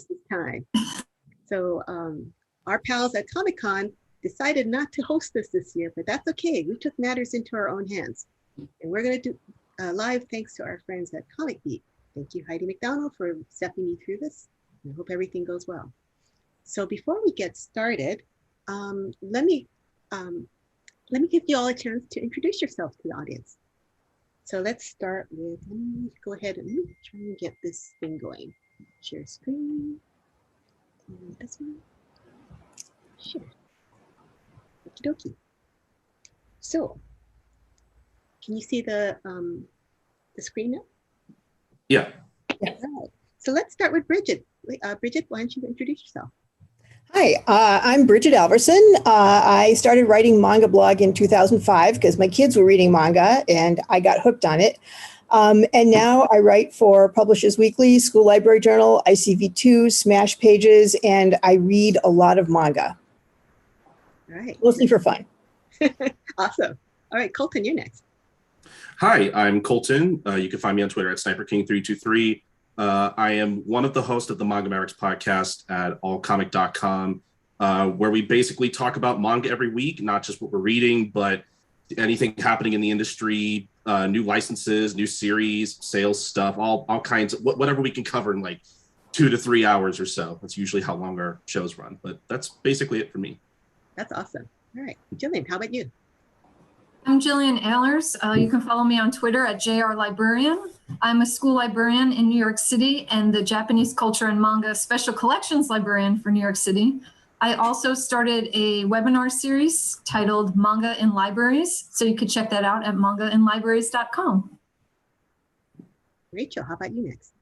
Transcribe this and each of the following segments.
this time. So our pals at Comic-Con decided not to host us this year, but that's okay. We took matters into our own hands. And we're going to do live thanks to our friends at Comic Beat. Thank you, Heidi McDonald, for stepping me through this. I hope everything goes well. So before we get started, let me give you all a chance to introduce yourself to the audience. So let's start with, let me go ahead and try and get this thing going. Share screen. This one. Share. Okie dokie. So, can you see the screen now? Yeah. All right. So let's start with Brigid. Brigid, why don't you introduce yourself? Hi, I'm Brigid ALverson. I started writing manga blog in 2005 because my kids were reading manga and I got hooked on it. And now I write for Publishers Weekly, School Library Journal, ICV2, Smash Pages, and I read a lot of manga. All right. Mostly for fun. Awesome. All right, Colton, you're next. Hi, I'm Colton. You can find me on Twitter at SniperKing323. I am one of the hosts of the Manga Merrick's podcast at allcomic.com, where we basically talk about manga every week, not just what we're reading, but anything happening in the industry, new licenses, new series, sales stuff, all kinds of whatever we can cover in like 2 to 3 hours or so. That's usually how long our shows run, but that's basically it for me. That's awesome. All right, Jillian, how about you? I'm Jillian Ehlers. You can follow me on Twitter at JRLibrarian. I'm a school librarian in New York City and the Japanese Culture and Manga Special Collections Librarian for New York City. I also started a webinar series titled Manga in Libraries, so you could check that out at mangainlibraries.com. Rachel, how about you next?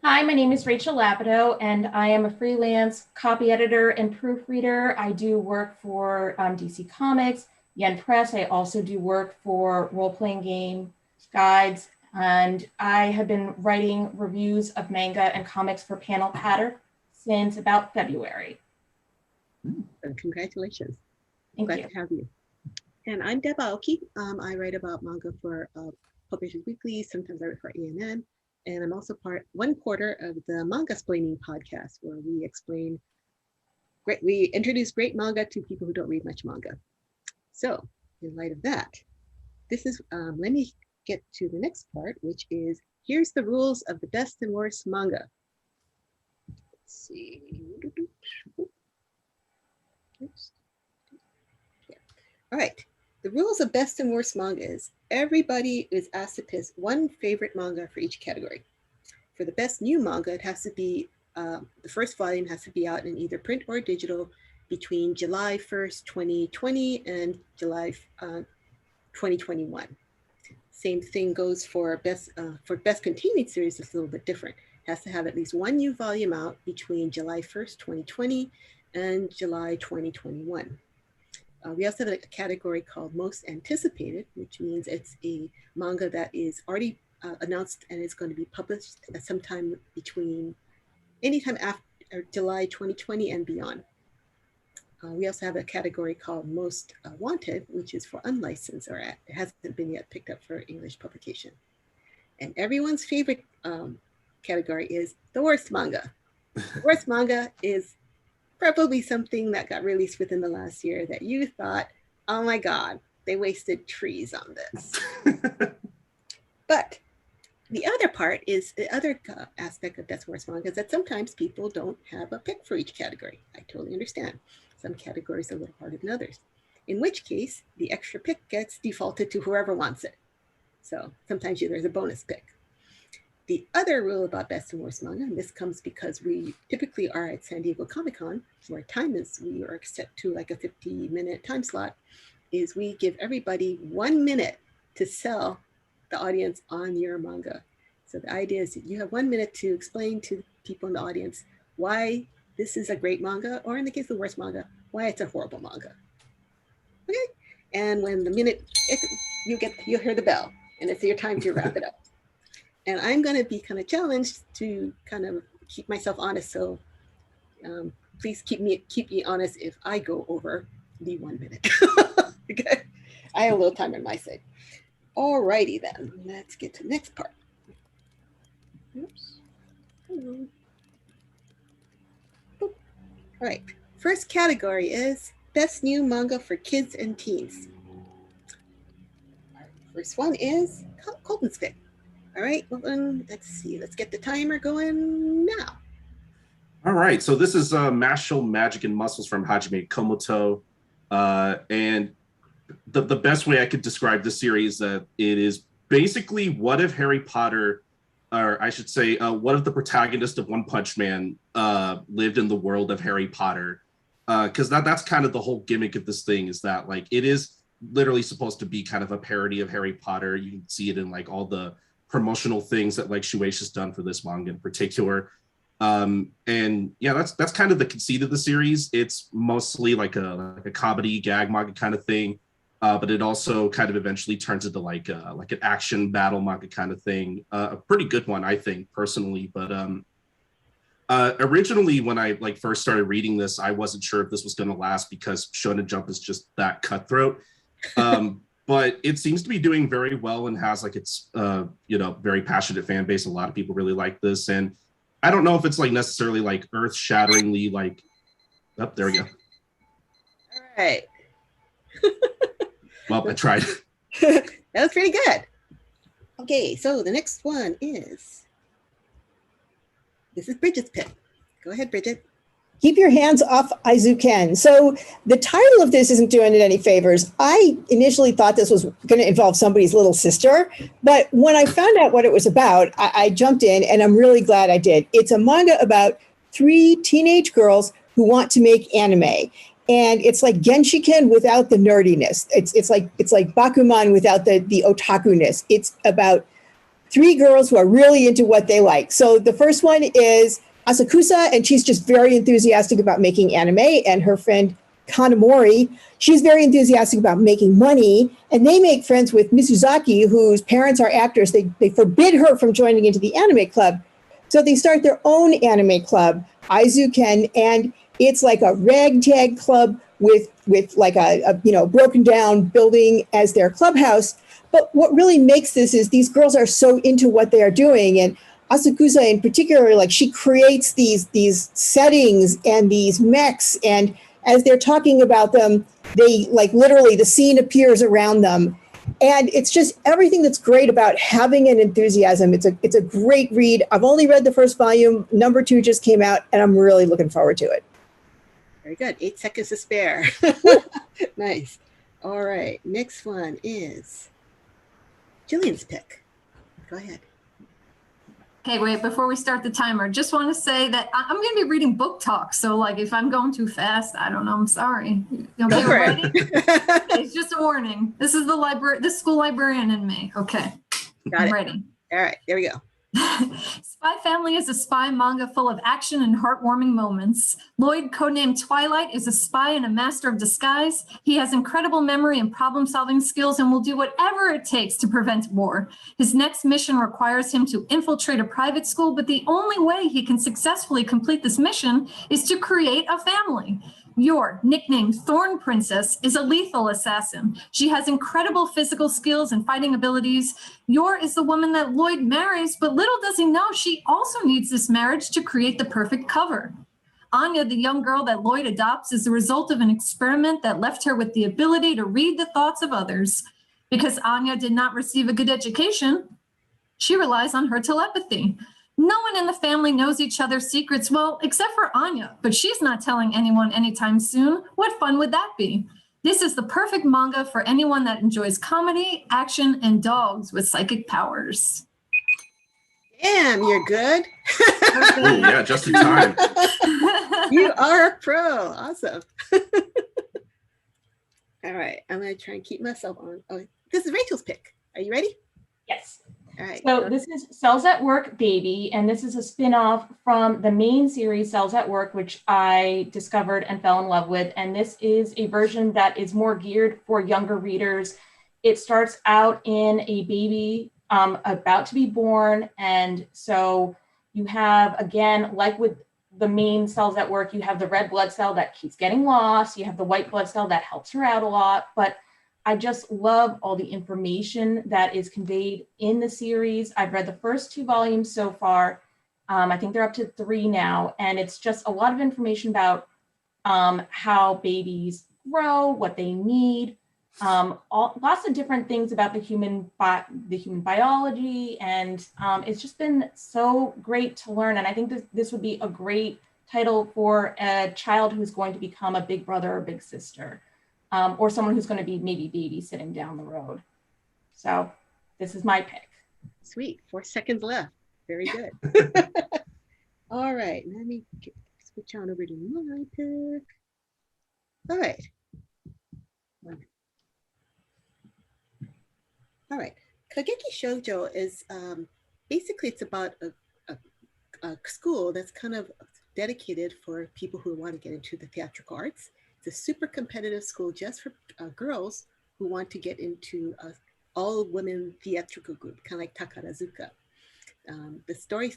Hi, my name is Rachel Lapidow, and I am a freelance copy editor and proofreader. I do work for DC Comics, Yen Press. I also do work for role-playing game guides, and I have been writing reviews of manga and comics for Panel Patter since about February. Congratulations. Thank Glad you. to have you. And I'm Deb Aoki. I write about manga for Publishers Weekly. Sometimes I write for ANN. And I'm also one quarter of the Manga Splaining podcast, where we introduce great manga to people who don't read much manga. So in light of that, this is, let me get to the next part, which is, here's the rules of the best and worst manga. Let's see. Oops. Yeah. All right, the rules of best and worst manga is everybody is asked to pick one favorite manga for each category. For the best new manga, it has to be, the first volume has to be out in either print or digital between July 1st, 2020 and July 2021. Same thing goes for best continuing series. It's a little bit different. It has to have at least one new volume out between July 1st, 2020 and July 2021. We also have a category called Most Anticipated, which means it's a manga that is already announced and is going to be published at sometime between anytime after July 2020 and beyond. We also have a category called Most Wanted, which is for unlicensed, or it hasn't been yet picked up for English publication. And everyone's favorite category is the worst manga. The worst manga is probably something that got released within the last year that you thought, oh my God, they wasted trees on this. But the other part is, the other aspect of best worst manga is that sometimes people don't have a pick for each category. I totally understand. Some categories are a little harder than others, in which case the extra pick gets defaulted to whoever wants it. So sometimes there's a bonus pick. The other rule about best and worst manga, and this comes because we typically are at San Diego Comic-Con, where we are set to like a 50-minute time slot, is we give everybody 1 minute to sell the audience on your manga. So the idea is that you have 1 minute to explain to people in the audience why this is a great manga, or in the case of the worst manga, why it's a horrible manga. Okay, and when the minute, you'll hear the bell, and it's your time to wrap it up. And I'm going to be kind of challenged to kind of keep myself honest. So please keep me honest if I go over the 1 minute. Okay, I have a little time on my side. All righty then, let's get to the next part. Oops. All right. First category is Best New Manga for Kids and Teens. Our first one is Colton's pick. All right, well, let's see. Let's get the timer going now. All right, so this is Mashle, Magic and Muscles from Hajime Komoto. And the best way I could describe this series, that it is basically what if Harry Potter, or I should say, what if the protagonist of One Punch Man lived in the world of Harry Potter? Because that's kind of the whole gimmick of this thing, is that like it is literally supposed to be kind of a parody of Harry Potter. You can see it in like all the promotional things that like Shueisha's done for this manga in particular. And yeah, that's kind of the conceit of the series. It's mostly like a comedy gag manga kind of thing, but it also kind of eventually turns into like an action battle manga kind of thing. A pretty good one, I think, personally. But originally, when I like first started reading this, I wasn't sure if this was going to last because Shonen Jump is just that cutthroat. But it seems to be doing very well and has like its very passionate fan base. A lot of people really like this, and I don't know if it's like necessarily like earth-shatteringly like. Oh, there we go. All right. Well, I tried. That was pretty good. Okay, so the next one is. This is Brigid's pick. Go ahead, Brigid. Keep Your Hands Off Aizuken. So the title of this isn't doing it any favors. I initially thought this was going to involve somebody's little sister, but when I found out what it was about, I jumped in, and I'm really glad I did. It's a manga about 3 teenage girls who want to make anime, and it's like Genshiken without the nerdiness. It's like Bakuman without the otaku-ness. It's about 3 girls who are really into what they like. So the first one is Asakusa, and she's just very enthusiastic about making anime, and her friend Kanamori, she's very enthusiastic about making money, and they make friends with Mizuzaki, whose parents are actors. They forbid her from joining into the anime club. So they start their own anime club, Aizuken, and it's like a ragtag club with like a broken down building as their clubhouse. But what really makes this is these girls are so into what they are doing, and Asakusa in particular, like she creates these settings and these mechs, and as they're talking about them, they like literally the scene appears around them, and it's just everything that's great about having an enthusiasm. It's a great read. I've only read the first volume. Number 2 just came out, and I'm really looking forward to it. Very good. 8 seconds to spare. Nice. All right. Next one is Jillian's pick. Go ahead. Okay, wait, before we start the timer, just want to say that I'm going to be reading book talk. So like if I'm going too fast, I don't know, I'm sorry. Okay, we're ready? Okay, it's just a warning. This is the school librarian in me. Okay, Got it. I'm ready. All right, there we go. Spy Family is a spy manga full of action and heartwarming moments. Lloyd, codenamed Twilight, is a spy and a master of disguise. He has incredible memory and problem-solving skills and will do whatever it takes to prevent war. His next mission requires him to infiltrate a private school, but the only way he can successfully complete this mission is to create a family. Yor, nicknamed Thorn Princess, is a lethal assassin. She has incredible physical skills and fighting abilities. Yor is the woman that Lloyd marries, but little does he know she also needs this marriage to create the perfect cover. Anya, the young girl that Lloyd adopts, is the result of an experiment that left her with the ability to read the thoughts of others. Because Anya did not receive a good education, she relies on her telepathy. No one in the family knows each other's secrets, well, except for Anya, but she's not telling anyone anytime soon. What fun would that be? This is the perfect manga for anyone that enjoys comedy, action, and dogs with psychic powers. Damn, you're good. Oh, yeah, just in time. You are a pro. Awesome. All right, I'm going to try and keep myself on. Oh, this is Rachel's pick. Are you ready? Yes. All right. So this is Cells at Work Baby, and this is a spin-off from the main series Cells at Work, which I discovered and fell in love with. And this is a version that is more geared for younger readers. It starts out in a baby about to be born. And so you have, again, like with the main Cells at Work, you have the red blood cell that keeps getting lost. You have the white blood cell that helps her out a lot. But I just love all the information that is conveyed in the series. I've read the first 2 volumes so far. I think they're up to 3 now. And it's just a lot of information about how babies grow, what they need, lots of different things about the human biology. And it's just been so great to learn. And I think this would be a great title for a child who's going to become a big brother or big sister, or someone who's going to be maybe babysitting down the road. So this is my pick. Sweet. 4 seconds left. Very good. All right. Let me switch on over to my pick. All right. All right. Kageki Shojo is basically, it's about a school that's kind of dedicated for people who want to get into the theatrical arts. It's a super competitive school just for girls who want to get into all-women theatrical group, kind of like Takarazuka. The story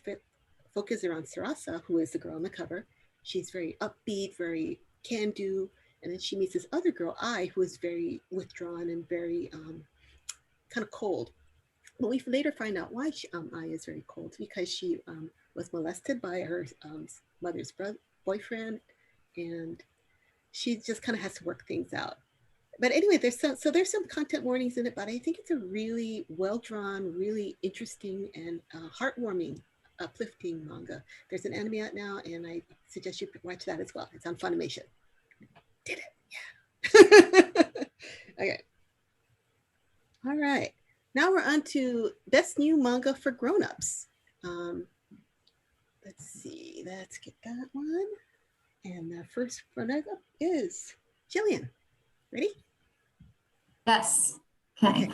focuses around Sarasa, who is the girl on the cover. She's very upbeat, very can-do, and then she meets this other girl, Ai, who is very withdrawn and very kind of cold. But we later find out why Ai is very cold, because she was molested by her mother's boyfriend, and she just kind of has to work things out. But anyway, there's some content warnings in it, but I think it's a really well-drawn, really interesting and heartwarming, uplifting manga. There's an anime out now, and I suggest you watch that as well. It's on Funimation. Did it? Yeah. Okay. All right. Now we're on to best new manga for grown-ups. Let's see. Let's get that one. And the first runner-up is Jillian. Ready? Yes. Okay.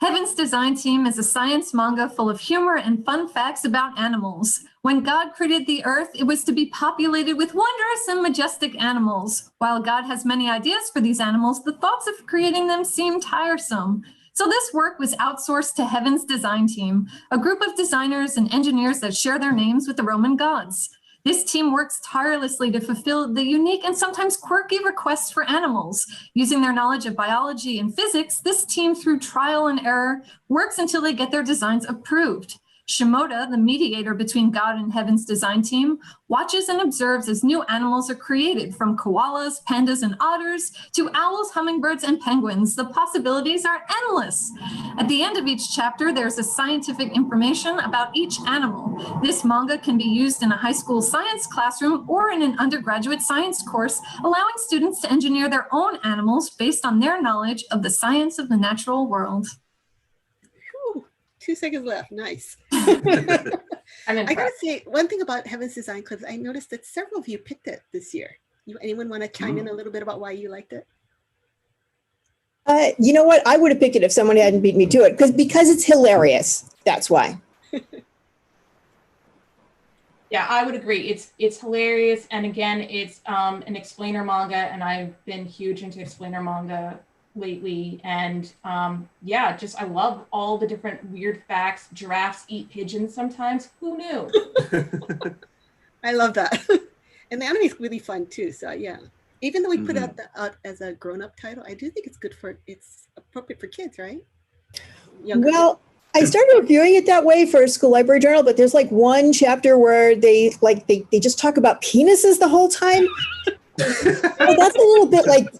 Heaven's Design Team is a science manga full of humor and fun facts about animals. When God created the earth, it was to be populated with wondrous and majestic animals. While God has many ideas for these animals, the thoughts of creating them seem tiresome. So this work was outsourced to Heaven's Design Team, a group of designers and engineers that share their names with the Roman gods. This team works tirelessly to fulfill the unique and sometimes quirky requests for animals. Using their knowledge of biology and physics, this team, through trial and error, works until they get their designs approved. Shimoda, the mediator between God and Heaven's Design Team, watches and observes as new animals are created, from koalas, pandas, and otters to owls, hummingbirds, and penguins. The possibilities are endless. At the end of each chapter, there's a scientific information about each animal. This manga can be used in a high school science classroom or in an undergraduate science course, allowing students to engineer their own animals based on their knowledge of the science of the natural world. 2 seconds left. Nice. I'm I gotta say, one thing about Heaven's Design Clips, I noticed that several of you picked it this year. Anyone want to chime in a little bit about why you liked it? You know what? I would have picked it if someone hadn't beat me to it, because it's hilarious. That's why. Yeah, I would agree. It's hilarious, and again, it's an explainer manga, and I've been huge into explainer manga lately. And yeah, just I love all the different weird facts. Giraffes eat pigeons sometimes. Who knew? I love that. And the anime is really fun too. So yeah, even though we put out as a grown-up title, I do think it's appropriate for kids, right? Well, I started reviewing it that way for a school library journal, but there's like one chapter where they just talk about penises the whole time. Well, that's a little bit like,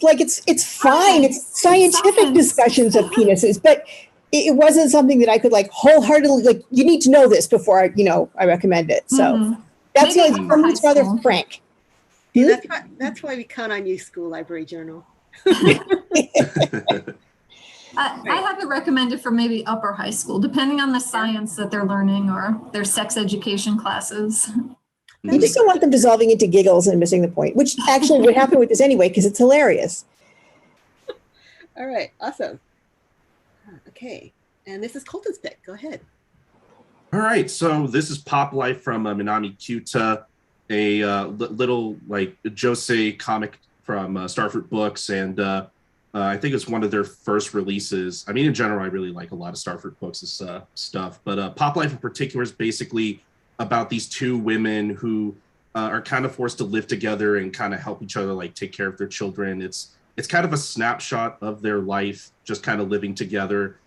like it's fine. It's scientific discussions of penises, but it wasn't something that I could like wholeheartedly, you need to know this before I recommend it. So that's why it's rather frank. That's why we count on you, School Library Journal. I have it recommended for maybe upper high school, depending on the science that they're learning or their sex education classes. You just don't want them dissolving into giggles and missing the point, which actually would happen with this anyway, because it's hilarious. All right, awesome. Okay, and this is Colton's pick. Go ahead. All right, so this is Pop Life from Minami Kyuta, a little like josei comic from Starfruit Books, and I think it's one of their first releases. I mean, in general, I really like a lot of Starfruit Books' stuff, but Pop Life in particular is basically about these two women who are kind of forced to live together and kind of help each other, like take care of their children. It's kind of a snapshot of their life, just kind of living together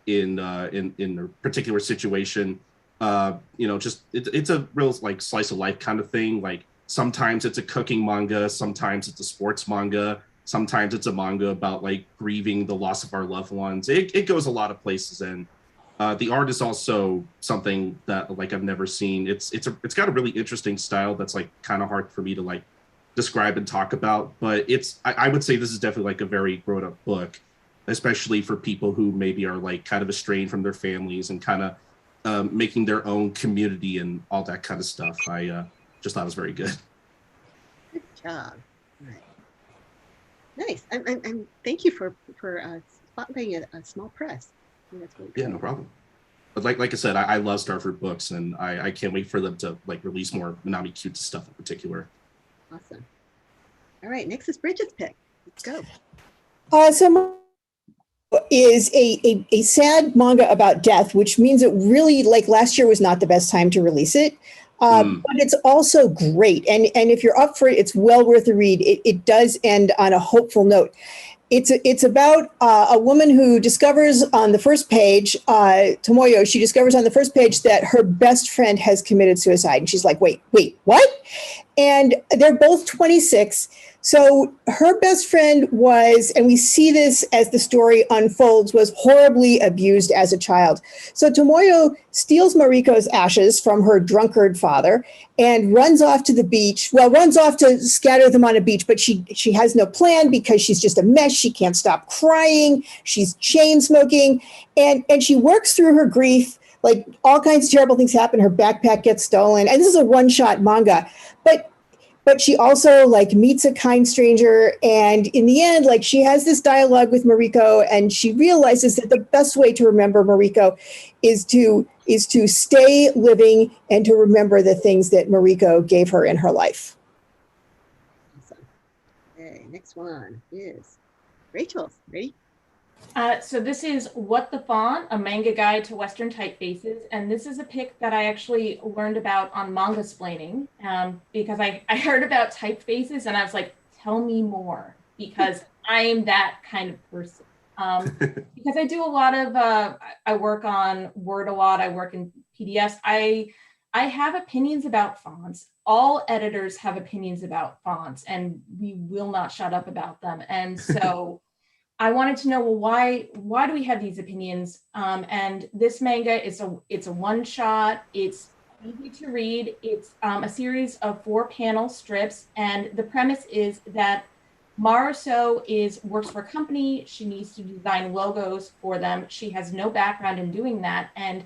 in a particular situation. It's a real like slice of life kind of thing. Like Sometimes it's a cooking manga, sometimes it's a sports manga, sometimes it's a manga about like grieving the loss of our loved ones. It goes a lot of places, and the art is also something that like I've never seen. It's got a really interesting style that's like kind of hard for me to like describe and talk about, but I would say this is definitely like a very grown up book, especially for people who maybe are like kind of estranged from their families and kind of making their own community and all that kind of stuff. I just thought it was very good. Good job. All right. Nice. I'm thank you for spotlighting a small press. I think that's really cool. Yeah, no problem. But like I said, I love Starfruit books, and I can't wait for them to like release more Minami Cute stuff in particular. Awesome. All right, next is Bridget's pick. Let's go. So is a sad manga about death, which means it really, like last year was not the best time to release it. But it's also great. And if you're up for it, it's well worth a read. It does end on a hopeful note. It's about a woman who discovers on the first page, Tomoyo, she discovers on the first page that her best friend has committed suicide. And she's like, wait, what? And they're both 26. So her best friend was, and we see this as the story unfolds, was horribly abused as a child. So Tomoyo steals Mariko's ashes from her drunkard father and runs off to the beach. Well, runs off to scatter them on a beach, but she has no plan because she's just a mess. She can't stop crying. She's chain smoking, and she works through her grief. Like all kinds of terrible things happen. Her backpack gets stolen, and this is a one-shot manga, but she also like meets a kind stranger, and in the end, like she has this dialogue with Mariko, and she realizes that the best way to remember Mariko is to stay living and to remember the things that Mariko gave her in her life. Awesome. Okay, next one is Rachel's. Ready? So this is What the Fawn, a manga guide to Western typefaces. And this is a pick that I actually learned about on Manga-splaining because I heard about typefaces and I was like, tell me more, because I am that kind of person. Because I do a lot of, I work on Word a lot, I work in PDFs. I have opinions about fonts. All editors have opinions about fonts, and we will not shut up about them. And so I wanted to know, well, why do we have these opinions? And this manga is it's a one shot. It's easy to read. It's a series of 4 panel strips, and the premise is that Maruso works for a company. She needs to design logos for them. She has no background in doing that, and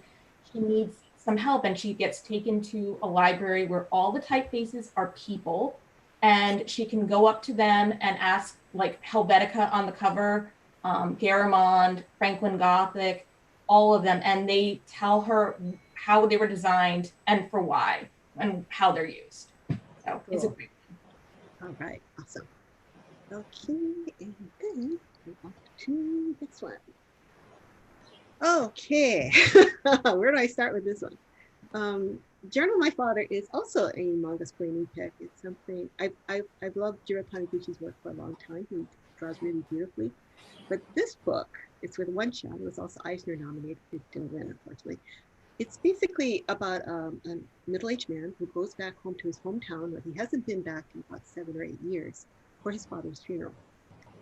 she needs some help. And she gets taken to a library where all the typefaces are people, and she can go up to them and ask, like Helvetica on the cover, Garamond, Franklin Gothic, all of them, and they tell her how they were designed and for why and how they're used. So cool. It's a great one. All right, awesome. Okay, and then we're off to this one. Okay, where do I start with this one? Journal My Father is also a manga screening pick. It's something I've loved Jiro Taniguchi's work for a long time. He draws really beautifully. But this book, it's with one shot. It was also Eisner nominated. It didn't win, unfortunately. It's basically about a middle-aged man who goes back home to his hometown where he hasn't been back in about 7 or 8 years for his father's funeral.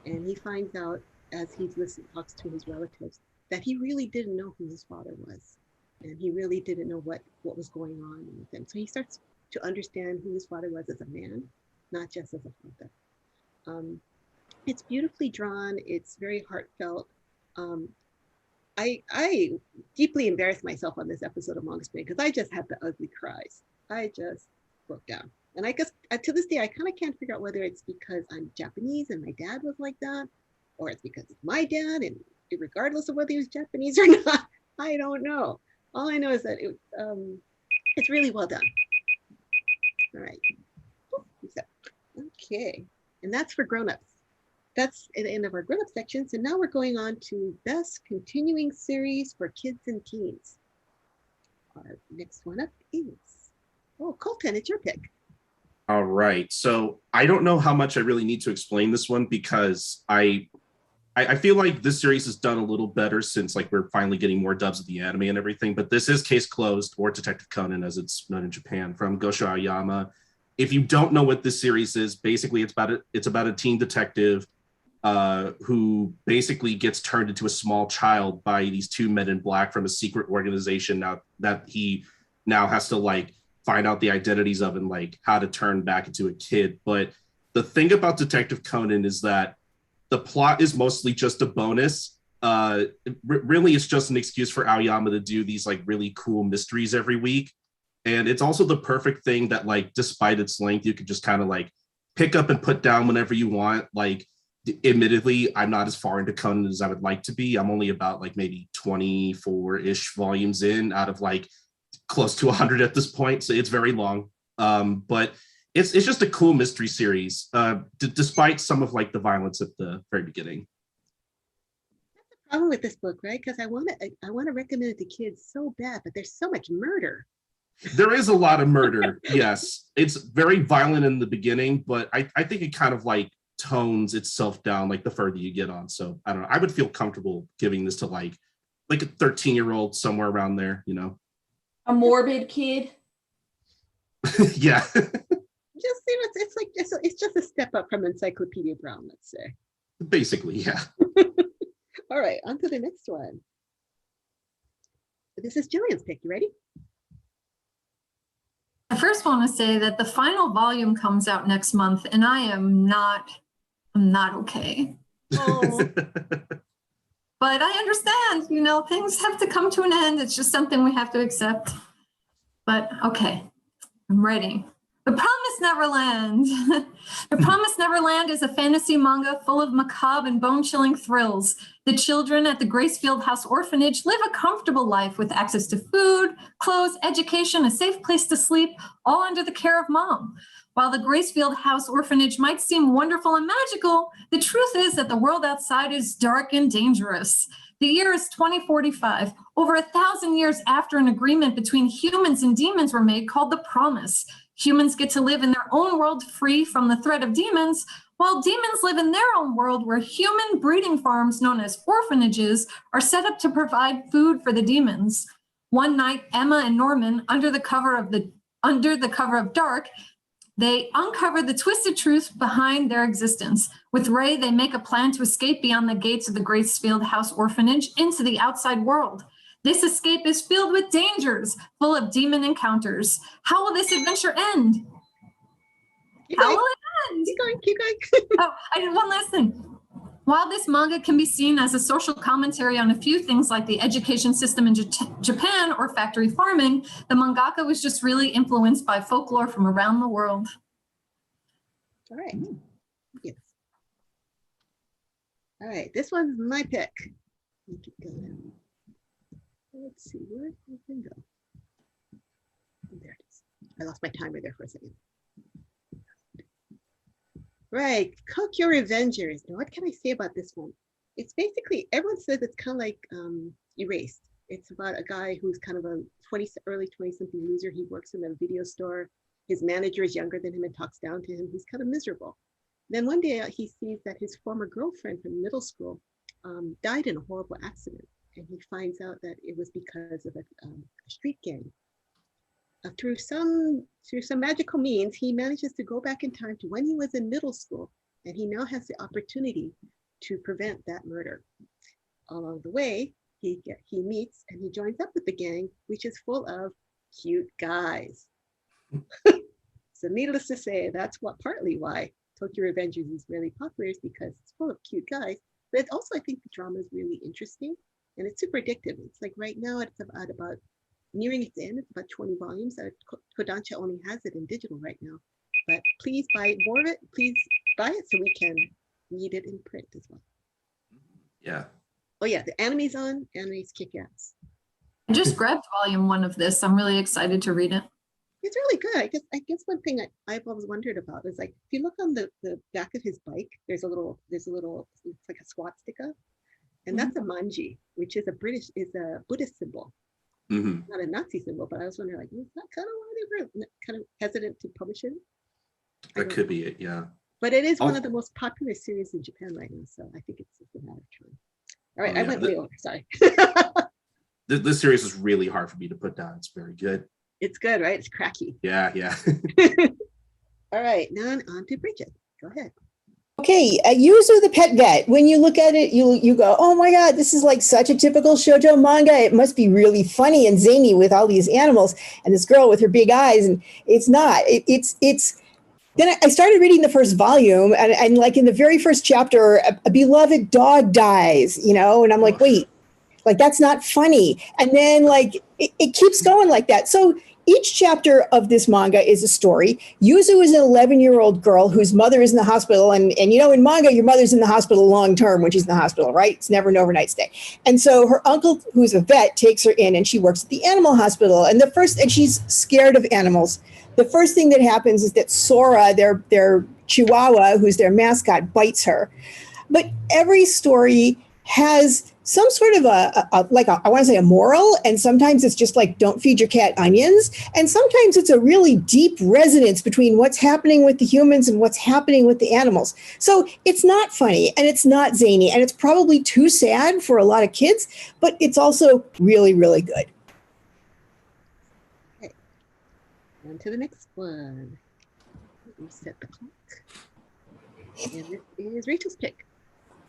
And he finds out as he talks to his relatives that he really didn't know who his father was. And he really didn't know what was going on with him. So he starts to understand who his father was as a man, not just as a father. It's beautifully drawn. It's very heartfelt. I deeply embarrassed myself on this episode of Manga Spin because I just had the ugly cries. I just broke down. And I guess to this day, I kind of can't figure out whether it's because I'm Japanese and my dad was like that, or it's because it's my dad, and regardless of whether he was Japanese or not, I don't know. All I know is that it's really well done. All right. Okay. And that's for grown-ups. That's the end of our grown-up section. So now we're going on to best continuing series for kids and teens. Our next one up is, Colton, it's your pick. All right. So I don't know how much I really need to explain this one because I feel like this series has done a little better since like we're finally getting more dubs of the anime and everything. But this is Case Closed, or Detective Conan as it's known in Japan, from Gosho Aoyama. if you don't know what this series is, basically it's about a teen detective who basically gets turned into a small child by these two men in black from a secret organization now that he now has to like find out the identities of and like how to turn back into a kid. But the thing about Detective Conan is that the plot is mostly just a bonus. Really, it's just an excuse for Aoyama to do these like really cool mysteries every week. And it's also the perfect thing that like, despite its length, you could just kind of like pick up and put down whenever you want. Like, admittedly, I'm not as far into Conan as I would like to be. I'm only about like maybe 24-ish volumes in out of like close to 100 at this point. So it's very long. But it's just a cool mystery series, despite some of like the violence at the very beginning. That's the problem with this book, right? Because I want to recommend it to kids so bad, but there's so much murder. There is a lot of murder. Yes, it's very violent in the beginning, but I think it kind of like tones itself down like the further you get on. So I don't know. I would feel comfortable giving this to like a 13-year-old somewhere around there, you know. A morbid kid. Yeah. Just it's just a step up from Encyclopedia Brown, let's say. Basically, yeah. All right, on to the next one. This is Jillian's pick. You ready? I first want to say that the final volume comes out next month, and I'm not okay. Oh. But I understand, you know, things have to come to an end. It's just something we have to accept. But okay, I'm ready. The Promised Neverland. The Promised Neverland is a fantasy manga full of macabre and bone-chilling thrills. The children at the Gracefield House Orphanage live a comfortable life with access to food, clothes, education, a safe place to sleep, all under the care of mom. While the Gracefield House Orphanage might seem wonderful and magical, the truth is that the world outside is dark and dangerous. The year is 2045, over 1,000 years after an agreement between humans and demons were made called the Promise. Humans get to live in their own world free from the threat of demons, while demons live in their own world where human breeding farms known as orphanages are set up to provide food for the demons. One night, Emma and Norman, under the cover of dark, they uncover the twisted truth behind their existence. With Ray, they make a plan to escape beyond the gates of the Gracefield House Orphanage into the outside world. This escape is filled with dangers, full of demon encounters. How will this adventure end? How will it end? Keep going. Oh, I did one last thing. While this manga can be seen as a social commentary on a few things like the education system in Japan or factory farming, the mangaka was just really influenced by folklore from around the world. All right. Yes. All right, this one's my pick. Keep going. Let's see, where did it go? There it is. I lost my timer there for a second. Right, Kokyo Revengers. Now, what can I say about this one? It's basically, everyone says it's kind of like Erased. It's about a guy who's kind of a early 20-something loser. He works in a video store. His manager is younger than him and talks down to him. He's kind of miserable. Then one day he sees that his former girlfriend from middle school died in a horrible accident. And he finds out that it was because of a street gang. Through some magical means, he manages to go back in time to when he was in middle school, and he now has the opportunity to prevent that murder. Along the way, he meets and he joins up with the gang, which is full of cute guys. So needless to say, that's partly why Tokyo Revengers is really popular, is because it's full of cute guys. But also, I think the drama is really interesting, and it's super addictive. It's like right now it's about nearing its end. It's about 20 volumes. Kodansha only has it in digital right now. But please buy more of it. Please buy it so we can read it in print as well. Yeah. Oh yeah, the anime's on. Anime's kick ass. I just grabbed volume 1 of this. I'm really excited to read it. It's really good. I guess one thing I've always wondered about is, like, if you look on the back of his bike, there's a little, it's like a swastika, and that's a manji, which is a Buddhist symbol. Mm-hmm. Not a Nazi symbol, but I was wondering, like, is that kind of why they were kind of hesitant to publish it? That could be it, yeah. But it is one of the most popular series in Japan right now, so I think it's just a matter of time. All right, I went way over, sorry. This series is really hard for me to put down. It's very good. It's good, right? It's cracky. Yeah, yeah. All right, now on to Brigid. Go ahead. Okay, Yuzu the Pet Vet. When you look at it, you go, oh my God, this is like such a typical shoujo manga. It must be really funny and zany with all these animals and this girl with her big eyes. And it's not. It's. Then I started reading the first volume, and like in the very first chapter, a beloved dog dies, and I'm like, wait, like that's not funny. And then like it keeps going like that. So each chapter of this manga is a story. Yuzu is an 11-year-old girl whose mother is in the hospital. And in manga, your mother's in the hospital long term when she's in the hospital, right? It's never an overnight stay. And so her uncle, who's a vet, takes her in and she works at the animal hospital. And she's scared of animals. The first thing that happens is that Sora, their chihuahua, who's their mascot, bites her. But every story has some sort of I want to say a moral, and sometimes it's just like, don't feed your cat onions. And sometimes it's a really deep resonance between what's happening with the humans and what's happening with the animals. So it's not funny and it's not zany and it's probably too sad for a lot of kids, but it's also really, really good. Okay. On to the next one. Reset the clock. And this is Rachel's pick.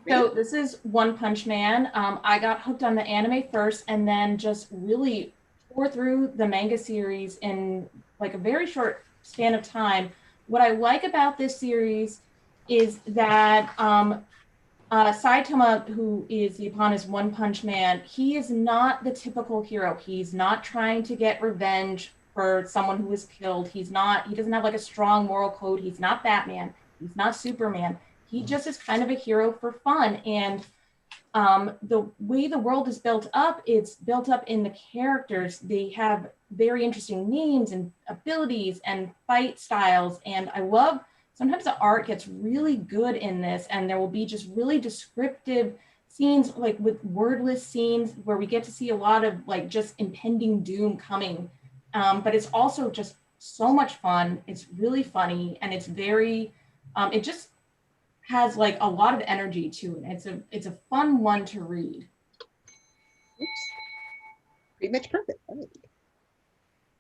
So this is One Punch Man. I got hooked on the anime first and then just really tore through the manga series in like a very short span of time. What I like about this series is that Saitama, who is the Ippo's One Punch Man, he is not the typical hero. He's not trying to get revenge for someone who was killed. He doesn't have like a strong moral code. He's not Batman. He's not Superman. He just is kind of a hero for fun. And the way the world is built up, it's built up in the characters. They have very interesting names and abilities and fight styles. And I love, sometimes the art gets really good in this, and there will be just really descriptive scenes, like with wordless scenes where we get to see a lot of like just impending doom coming. But it's also just so much fun. It's really funny, and it's very, it just has like a lot of energy to it. It's a fun one to read. Oops. Pretty much perfect.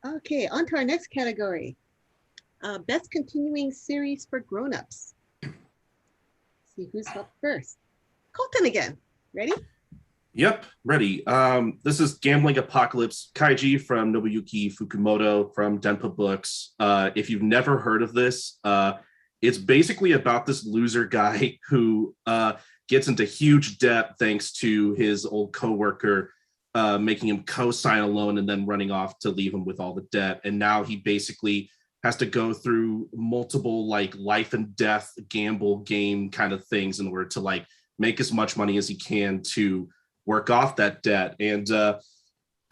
Okay, on to our next category. Best continuing series for grown-ups. See who's up first. Colton again. Ready? Yep, ready. This is Gambling Apocalypse Kaiji from Nobuyuki Fukumoto from Denpa Books. If you've never heard of this, it's basically about this loser guy who gets into huge debt thanks to his old coworker making him co-sign a loan and then running off to leave him with all the debt. And now he basically has to go through multiple like life and death gamble game kind of things in order to like make as much money as he can to work off that debt. And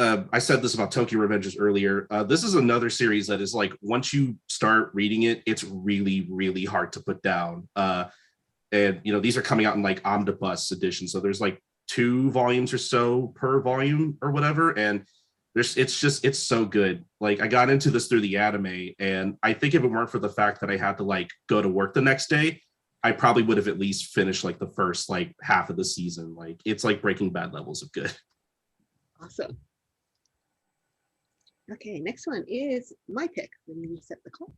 I said this about Tokyo Revengers earlier. This is another series that is like, once you start reading it, it's really, really hard to put down. And, these are coming out in like omnibus edition. So there's like 2 volumes or so per volume or whatever. And it's so good. Like I got into this through the anime. And I think if it weren't for the fact that I had to like go to work the next day, I probably would have at least finished like the first like half of the season. Like it's like Breaking Bad levels of good. Awesome. Okay, next one is my pick. Let me reset the clock.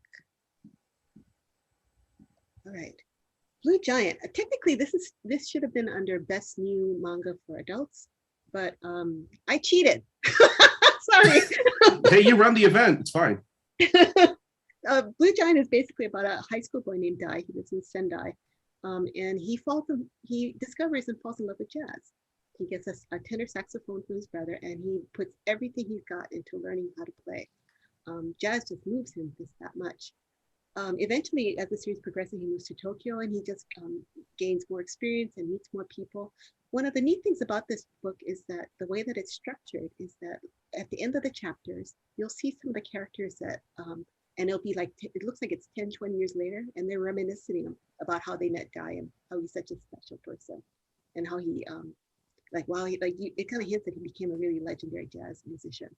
All right, Blue Giant. Technically, this should have been under Best New Manga for Adults, but I cheated. Sorry. Hey, you run the event. It's fine. Blue Giant is basically about a high school boy named Dai. He lives in Sendai, and he discovers and falls in love with jazz. He gets a tenor saxophone from his brother, and he puts everything he's got into learning how to play. Jazz just moves him just that much. Eventually, as the series progresses, he moves to Tokyo, and he just gains more experience and meets more people. One of the neat things about this book is that the way that it's structured is that at the end of the chapters, you'll see some of the characters that, and it'll be like, it looks like it's 10, 20 years later, and they're reminiscing about how they met Dai and how he's such a special person, and how he, it kind of hints that he became a really legendary jazz musician.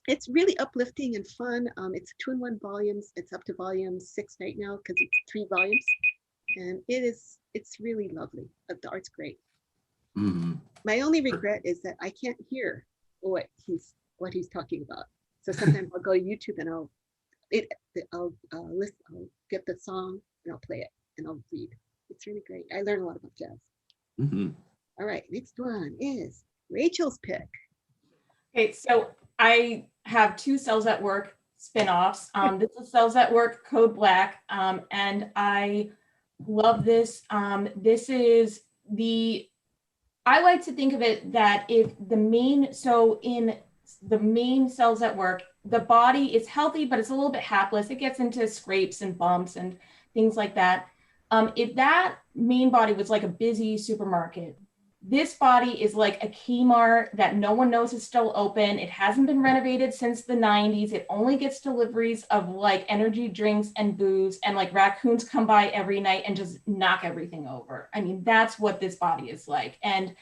It's really uplifting and fun. It's 2-in-1 volumes. It's up to volume 6 right now because it's 3 volumes, and it's really lovely. The art's great. Mm-hmm. My only regret is that I can't hear what he's talking about. So sometimes I'll go to YouTube and I'll get the song and I'll play it and I'll read. It's really great. I learn a lot about jazz. Mm-hmm. All right, next one is Rachel's pick. Okay, so I have 2 Cells at Work spin-offs. This is Cells at Work Code Black, and I love this. This is I like to think of it that if in the main Cells at Work, the body is healthy, but it's a little bit hapless. It gets into scrapes and bumps and things like that. If that main body was like a busy supermarket, this body is like a Kmart that no one knows is still open. It hasn't been renovated since the 90s. It only gets deliveries of like energy drinks and booze, and like raccoons come by every night and just knock everything over. I mean, that's what this body is like. And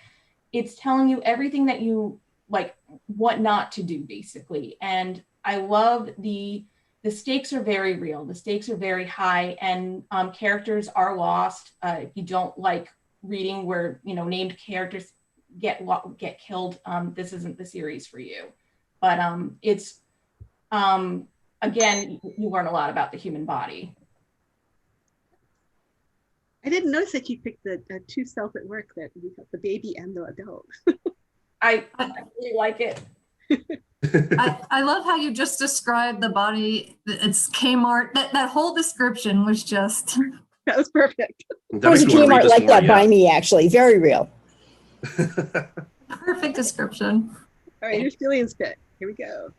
it's telling you everything that you like, what not to do, basically. And I love the stakes are very real. The stakes are very high, and characters are lost. If you don't like reading where named characters get killed, this isn't the series for you. But it's again, you learn a lot about the human body. I didn't notice that you picked the 2 Cells at Work, that you got the baby and the adult. I really like it. I love how you just described the body. It's Kmart. That whole description was just. That was perfect. There's a Kmart like that by me, actually. Very real. Perfect description. All right, here's Jillian's pick. Here we go.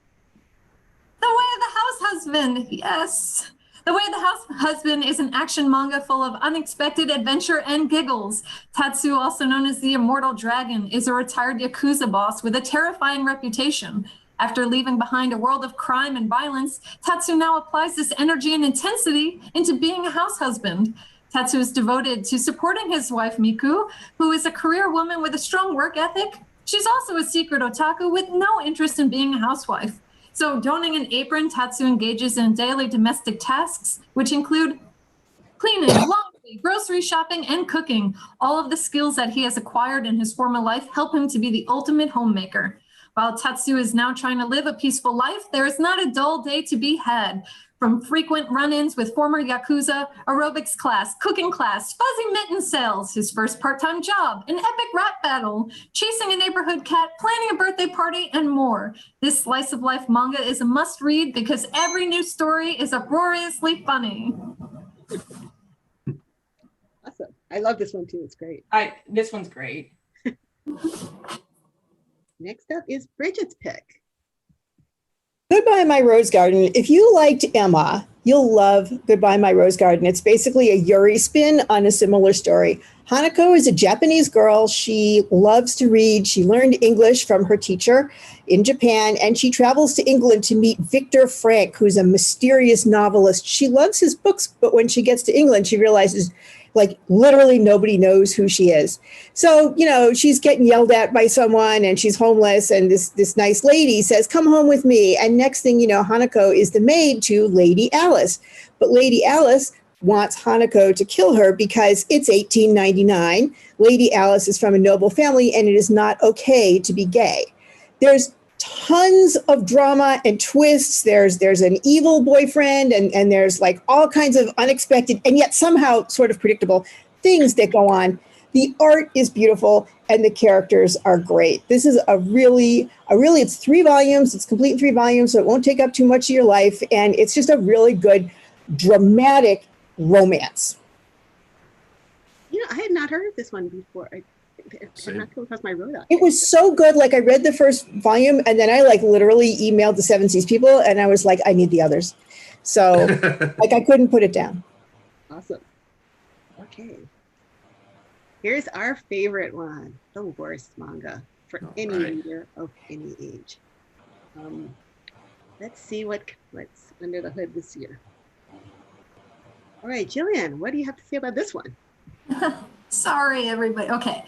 The Way of the House Husband. Yes. The Way of the House Husband is an action manga full of unexpected adventure and giggles. Tatsu, also known as the Immortal Dragon, is a retired Yakuza boss with a terrifying reputation. After leaving behind a world of crime and violence, Tatsu now applies this energy and intensity into being a house husband. Tatsu is devoted to supporting his wife, Miku, who is a career woman with a strong work ethic. She's also a secret otaku with no interest in being a housewife. So donning an apron, Tatsu engages in daily domestic tasks, which include cleaning, laundry, grocery shopping, and cooking. All of the skills that he has acquired in his former life help him to be the ultimate homemaker. While Tatsu is now trying to live a peaceful life, there is not a dull day to be had. From frequent run-ins with former Yakuza, aerobics class, cooking class, fuzzy mitten sales, his first part-time job, an epic rap battle, chasing a neighborhood cat, planning a birthday party, and more. This slice of life manga is a must-read because every new story is uproariously funny. Awesome. I love this one too. It's great. This one's great. Next up is Brigid's pick. Goodbye, My Rose Garden. If you liked Emma, you'll love Goodbye, My Rose Garden. It's basically a Yuri spin on a similar story. Hanako is a Japanese girl. She loves to read. She learned English from her teacher in Japan, and she travels to England to meet Victor Frank, who's a mysterious novelist. She loves his books, but when she gets to England, she realizes like literally nobody knows who she is. So, she's getting yelled at by someone and she's homeless. And this nice lady says, come home with me. And next thing you know, Hanako is the maid to Lady Alice. But Lady Alice wants Hanako to kill her because it's 1899. Lady Alice is from a noble family and it is not okay to be gay. There's tons of drama and twists. There's an evil boyfriend and there's like all kinds of unexpected and yet somehow sort of predictable things that go on. The art is beautiful and the characters are great. This is it's 3 volumes. It's complete in 3 volumes, so it won't take up too much of your life. And it's just a really good dramatic romance. I had not heard of this one before. I had not come across my road on it. Was so good. Like I read the first volume and then I literally emailed the Seven Seas people and I was like, I need the others. So I couldn't put it down. Awesome. Okay. Here's our favorite one, the worst manga for any reader of any age. Let's see what's under the hood this year. All right, Jillian, what do you have to say about this one? Sorry, everybody. Okay.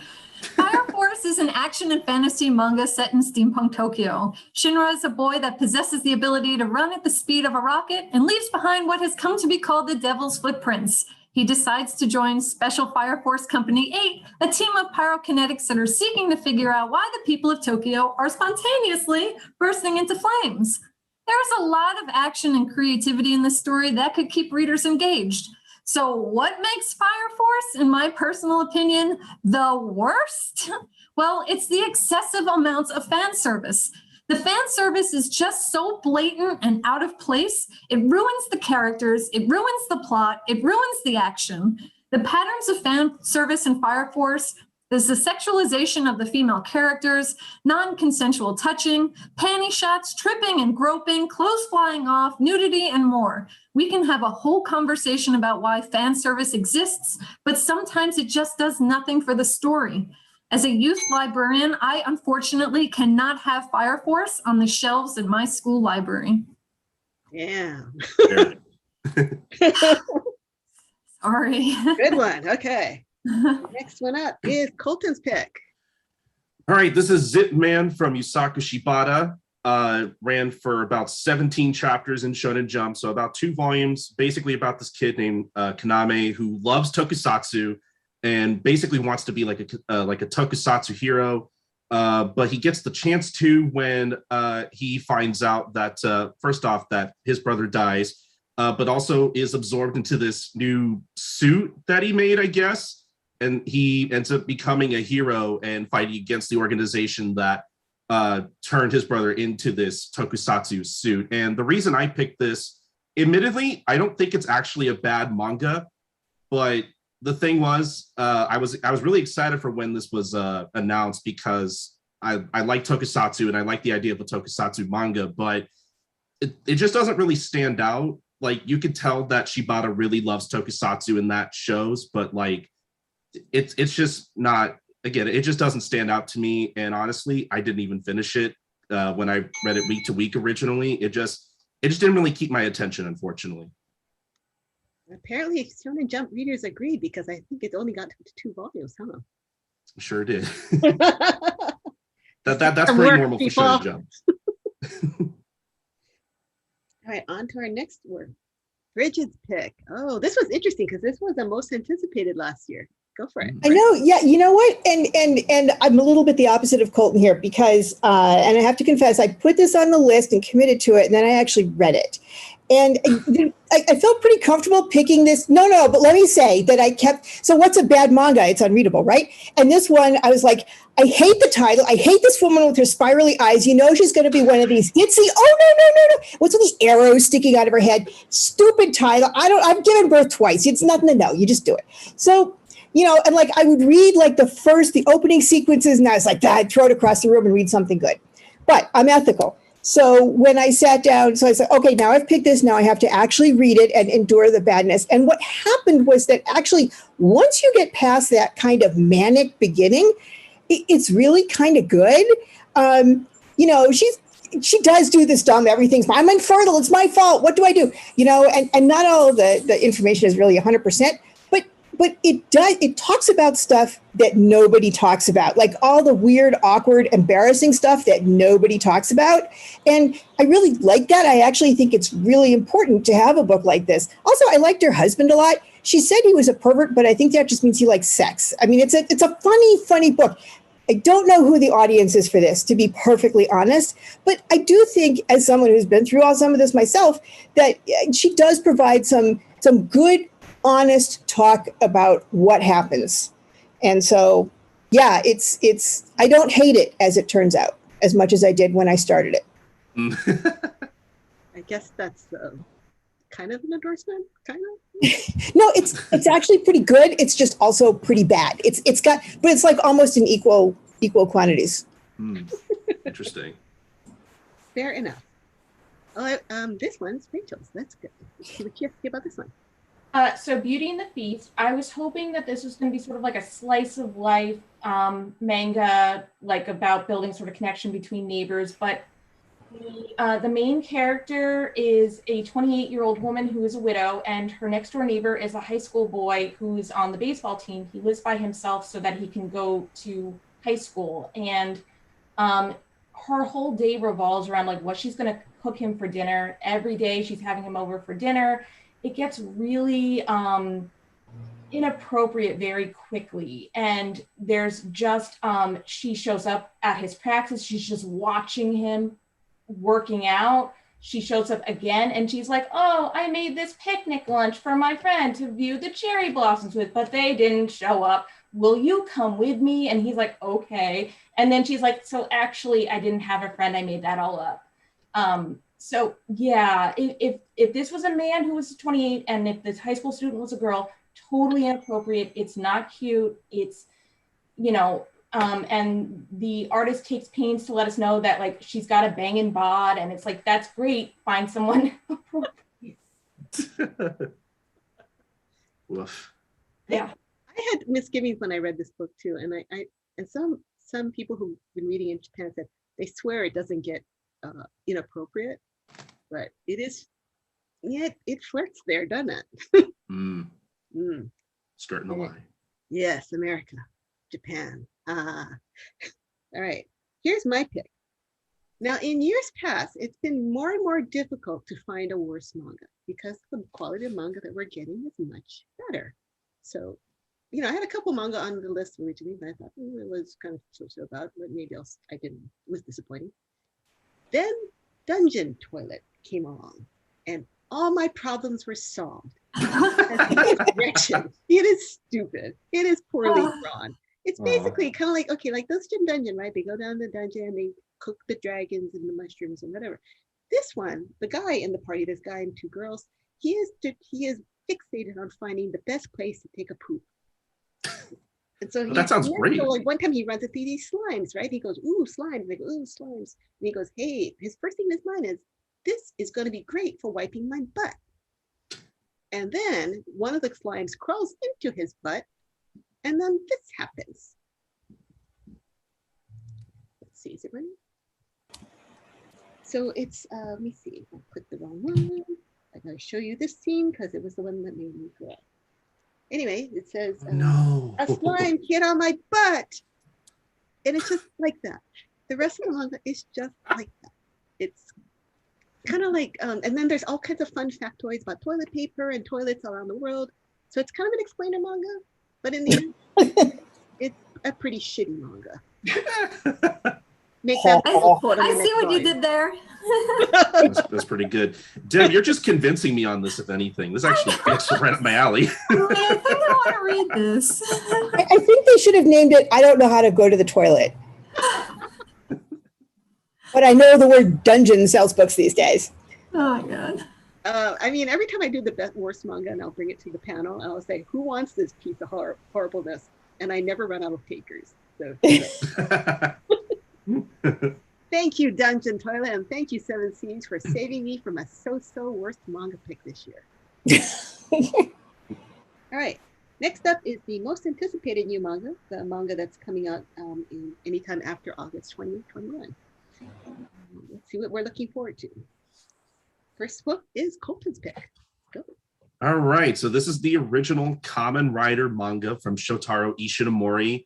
Fire Force is an action and fantasy manga set in steampunk Tokyo. Shinra is a boy that possesses the ability to run at the speed of a rocket and leaves behind what has come to be called the Devil's Footprints. He decides to join Special Fire Force Company 8, a team of pyrokinetics that are seeking to figure out why the people of Tokyo are spontaneously bursting into flames. There's a lot of action and creativity in this story that could keep readers engaged. So what makes Fire Force, in my personal opinion, the worst? Well, it's the excessive amounts of fan service. The fan service is just so blatant and out of place. It ruins the characters, it ruins the plot, it ruins the action. The patterns of fan service in Fire Force is the sexualization of the female characters, non-consensual touching, panty shots, tripping and groping, clothes flying off, nudity, and more. We can have a whole conversation about why fan service exists, but sometimes it just does nothing for the story. As a youth librarian, I unfortunately cannot have Fire Force on the shelves in my school library. Yeah. Sorry. Good one. Okay. Next one up is Colton's pick. All right, this is Zipman from Yusaku Shibata. Ran for about 17 chapters in Shonen Jump, so about 2 volumes, basically about this kid named Kaname who loves tokusatsu and basically wants to be like a tokusatsu hero, but he gets the chance to when he finds out that first off that his brother dies, but also is absorbed into this new suit that he made, I guess, and he ends up becoming a hero and fighting against the organization that turned his brother into this tokusatsu suit. And the reason I picked this, admittedly, I don't think it's actually a bad manga, but the thing was, I was really excited for when this was announced because I like tokusatsu and I like the idea of a tokusatsu manga, but it just doesn't really stand out. Like, you could tell that Shibata really loves tokusatsu and that shows, but like it's just not, again, it just doesn't stand out to me. And honestly, I didn't even finish it when I read it week to week originally. It just didn't really keep my attention, unfortunately. Apparently, Shonen Jump readers agree because I think it only got to 2 volumes, huh? Sure did. That's pretty normal for Shonen Jump. All right, on to our next word. Brigid's pick. Oh, this was interesting because this was the most anticipated last year. Go for it. I know. Yeah. You know what? And I'm a little bit the opposite of Colton here because, and I have to confess, I put this on the list and committed to it, and then I actually read it. And I felt pretty comfortable picking this. No, but let me say that I kept, so what's a bad manga? It's unreadable, right? And this one, I was like, I hate the title. I hate this woman with her spirally eyes. You know she's going to be one of these ditzy, no. What's with these arrows sticking out of her head? Stupid title. I've given birth twice. It's nothing to know. You just do it. So, and like I would read like the opening sequences, and I was like, I'd throw it across the room and read something good. But I'm ethical. So when I sat down, so I said, okay, now I've picked this. Now I have to actually read it and endure the badness. And what happened was that actually, once you get past that kind of manic beginning, it's really kind of good. She does do this dumb, everything's, I'm infertile, it's my fault, what do I do? And not all of the information is really 100%. But it talks about stuff that nobody talks about, like all the weird, awkward, embarrassing stuff that nobody talks about. And I really like that. I actually think it's really important to have a book like this. Also, I liked her husband a lot. She said he was a pervert, but I think that just means he likes sex. I mean, it's a funny book. I don't know who the audience is for this, to be perfectly honest. But I do think, as someone who's been through some of this myself, that she does provide some good, honest talk about what happens. And so, yeah, it's I don't hate it, as it turns out, as much as I did when I started it. I guess that's kind of an endorsement, kind of. No, it's actually pretty good. It's just also pretty bad. But it's like almost in equal quantities. Interesting. Fair enough. Oh, this one's Rachel's. That's good. What do you think about this one? So Beauty and the Beast, I was hoping that this was going to be sort of like a slice of life manga, like about building sort of connection between neighbors. But the main character is a 28-year-old woman who is a widow, and her next door neighbor is a high school boy who's on the baseball team. He lives by himself so that he can go to high school. And her whole day revolves around like what she's going to cook him for dinner. Every day she's having him over for dinner. It gets really inappropriate very quickly. And there's just, she shows up at his practice. She's just watching him working out. she shows up again and she's like, oh, I made this picnic lunch for my friend to view the cherry blossoms with, but they didn't show up. Will you come with me? And he's like, okay. And then she's like, so actually, I didn't have a friend. I made that all up. So yeah, if this was a man who was 28 and if this high school student was a girl, totally inappropriate. It's not cute. It's, you know, and the artist takes pains to let us know that like she's got a banging bod, and it's like, that's great. Find someone appropriate. Woof. Yeah. I had misgivings when I read this book too, and I and some people who've been reading in Japan said they swear it doesn't get inappropriate, but it is. Yeah, it flirts there, doesn't it? Skirting the line. Yes, America, Japan. All right. Here's my pick. Now, in years past, it's been more and more difficult to find a worse manga because the quality of manga that we're getting is much better. So, you know, I had a couple manga on the list originally, but I thought it was kind of so about, but maybe I didn't. It was disappointing. Then Dungeon Toilet came along, and all my problems were solved. It is stupid. It is poorly drawn. It's basically kind of like, okay, like those Dungeon, right? They go down the dungeon, they cook the dragons and the mushrooms and whatever. This one, the guy in the party, this guy and two girls, he is fixated on finding the best place to take a poop. And so that sounds great. So like one time he runs into these slimes, right? He goes, ooh, slimes. They go, ooh, slimes. And he goes, hey, his first thing in his mind is, this is going to be great for wiping my butt. And then one of the slimes crawls into his butt, and then this happens. Let's see, is it running? So it's, let me see, I clicked the wrong one. I gotta show you this scene because it was the one that made me cry. Anyway, it says, no, a slime hit on my butt. And it's just like that. The rest of the manga is just like that. It's kind of like, and then there's all kinds of fun factoids about toilet paper and toilets around the world. So it's kind of an explainer manga, but in the end, it's a pretty shitty manga. Make that I see what you did there. that's pretty good. Deb, you're just convincing me on this, if anything. This actually fits right up my alley. I think I want to read this. I think they should have named it, I don't know how to go to the toilet. But I know the word dungeon sells books these days. Oh my God. I mean, every time I do the best worst manga and I'll bring it to the panel, I'll say, who wants this piece of horribleness? And I never run out of takers. So thank you, Dungeon Toilet, and thank you, Seven Seas, for saving me from a so-so worst manga pick this year. All right. Next up is the most anticipated new manga, the manga that's coming out in anytime after August 2021. Let's see what we're looking forward to. First book is Colton's pick. Go. All right, so this is the original Kamen Rider manga from Shotaro Ishinomori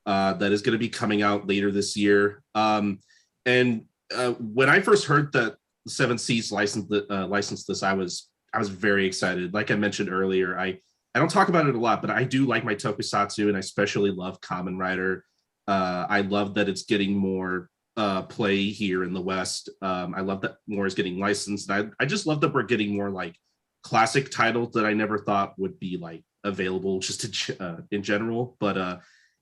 that is going to be coming out later this year. And when I first heard that Seven Seas licensed this, I was very excited. Like I mentioned earlier, I don't talk about it a lot, but I do like my tokusatsu, and I especially love Kamen Rider. I love that it's getting more play here in the West. I love that more is getting licensed. I just love that we're getting more like classic titles that I never thought would be like available just in general. But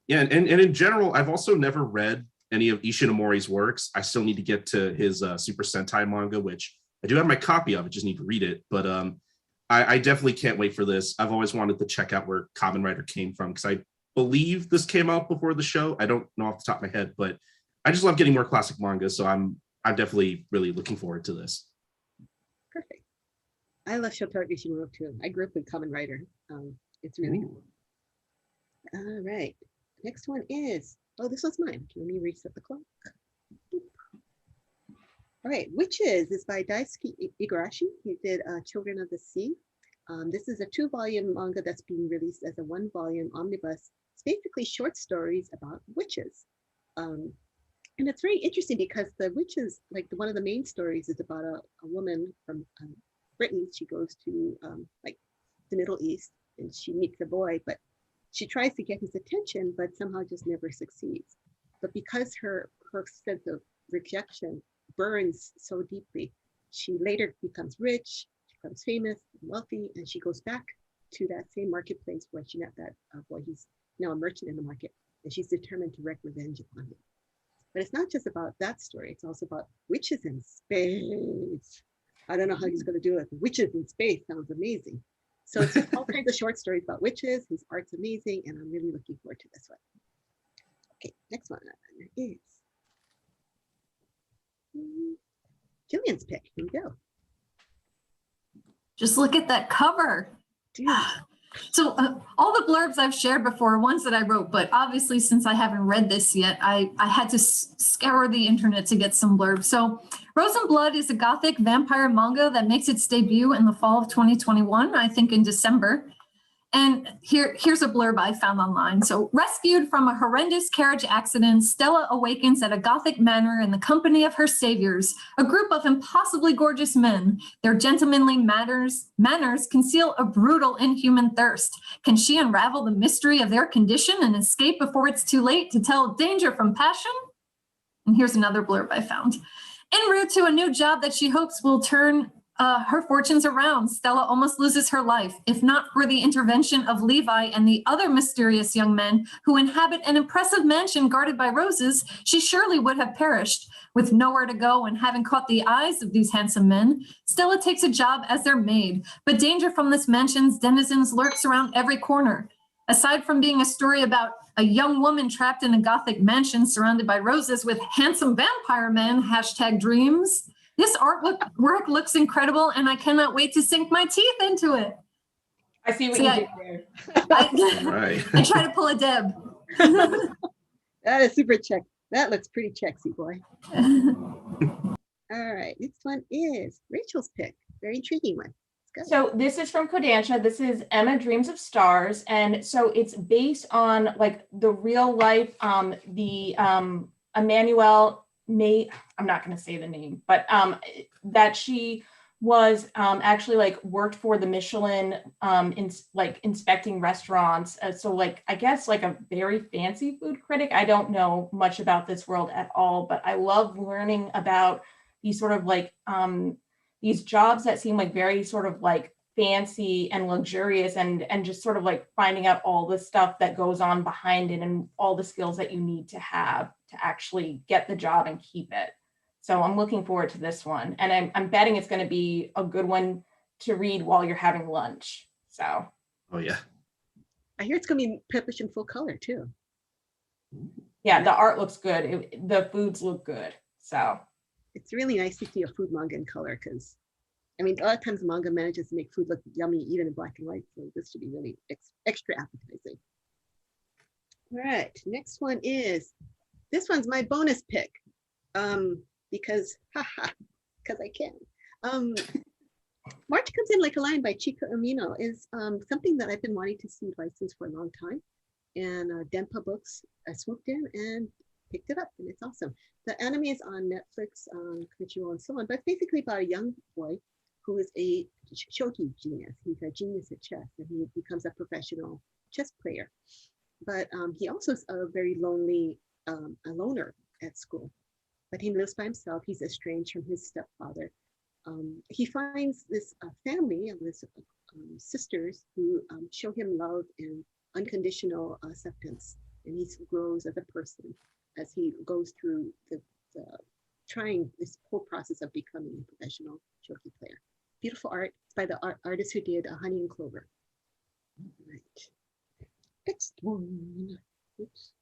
yeah, and in general, I've also never read any of Ishinomori's works. I still need to get to his Super Sentai manga, which I do have my copy of. I just need to read it. But I definitely can't wait for this. I've always wanted to check out where Kamen Rider came from, because I believe this came out before the show. I don't know off the top of my head, but I just love getting more classic manga, so I'm definitely really looking forward to this. Perfect. I love Shotaro Ishinomori too. I grew up with Kamen Rider. It's really cool. All right. Next one is, this one's mine. Let me reset the clock. Boop. All right, Witches is by Daisuke Igarashi. He did Children of the Sea. This is a 2-volume manga that's being released as a 1-volume omnibus. It's basically short stories about witches. And it's very interesting because the witches, like one of the main stories is about a woman from Britain. She goes to like the Middle East and she meets a boy, but she tries to get his attention, but somehow just never succeeds. But because her sense of rejection burns so deeply, She later becomes rich, she becomes famous and wealthy, and she goes back to that same marketplace where she met that boy. He's now a merchant in the market, and she's determined to wreak revenge upon him. But it's not just about that story. It's also about witches in space. I don't know how he's going to do it. Witches in space sounds amazing. So it's just all kinds of short stories about witches. His art's amazing, and I'm really looking forward to this one. Okay, next one is Jillian's pick. Here we go. Just look at that cover. Dude. So all the blurbs I've shared before are ones that I wrote, but obviously since I haven't read this yet, I had to scour the internet to get some blurbs. So Rosen Blood is a gothic vampire manga that makes its debut in the fall of 2021, I think in December. And here's a blurb I found online. So rescued from a horrendous carriage accident, Stella awakens at a gothic manor in the company of her saviors, a group of impossibly gorgeous men. Their gentlemanly manners conceal a brutal, inhuman thirst. Can she unravel the mystery of their condition and escape before it's too late to tell danger from passion? And here's another blurb I found. En route to a new job that she hopes will turn her fortunes around, Stella almost loses her life, if not for the intervention of Levi and the other mysterious young men who inhabit an impressive mansion guarded by roses. She surely would have perished. With nowhere to go and having caught the eyes of these handsome men, Stella takes a job as their maid, but danger from this mansion's denizens lurks around every corner. Aside from being a story about a young woman trapped in a gothic mansion surrounded by roses with handsome vampire men, #dreams, this artwork looks incredible, and I cannot wait to sink my teeth into it. I see what you did there. I try to pull a Deb. That is super check. That looks pretty checksy, boy. All right, next one is Rachel's pick. Very intriguing one. Let's go. So this is from Kodansha. This is Emma Dreams of Stars, and so it's based on like the real life. Emmanuel May. I'm not going to say the name, but that she was actually like worked for the Michelin inspecting restaurants. So like, I guess like a very fancy food critic. I don't know much about this world at all, but I love learning about these sort of like these jobs that seem like very sort of like fancy and luxurious and just sort of like finding out all the stuff that goes on behind it and all the skills that you need to have to actually get the job and keep it. So I'm looking forward to this one. And I'm betting it's going to be a good one to read while you're having lunch. So. Oh, yeah. I hear it's going to be published in full color too. Yeah, the art looks good. The foods look good. So. It's really nice to see a food manga in color because, I mean, a lot of times manga manages to make food look yummy even in black and white. So this should be really extra appetizing. All right, next one is, this one's my bonus pick. Because I can. March Comes In Like a Lion by Chika Umino is something that I've been wanting to see licensed for a long time. And Denpa Books swooped in and picked it up, and it's awesome. The anime is on Netflix, Crunchyroll, and so on, but it's basically about a young boy who is a shogi genius. He's a genius at chess, and he becomes a professional chess player. But he also is a very lonely, a loner at school. But he lives by himself. He's estranged from his stepfather. He finds this family of his sisters who show him love and unconditional acceptance. And he grows as a person as he goes through trying this whole process of becoming a professional shogi player. Beautiful art. It's by the artist who did Honey and Clover. All right. Next one. Oops.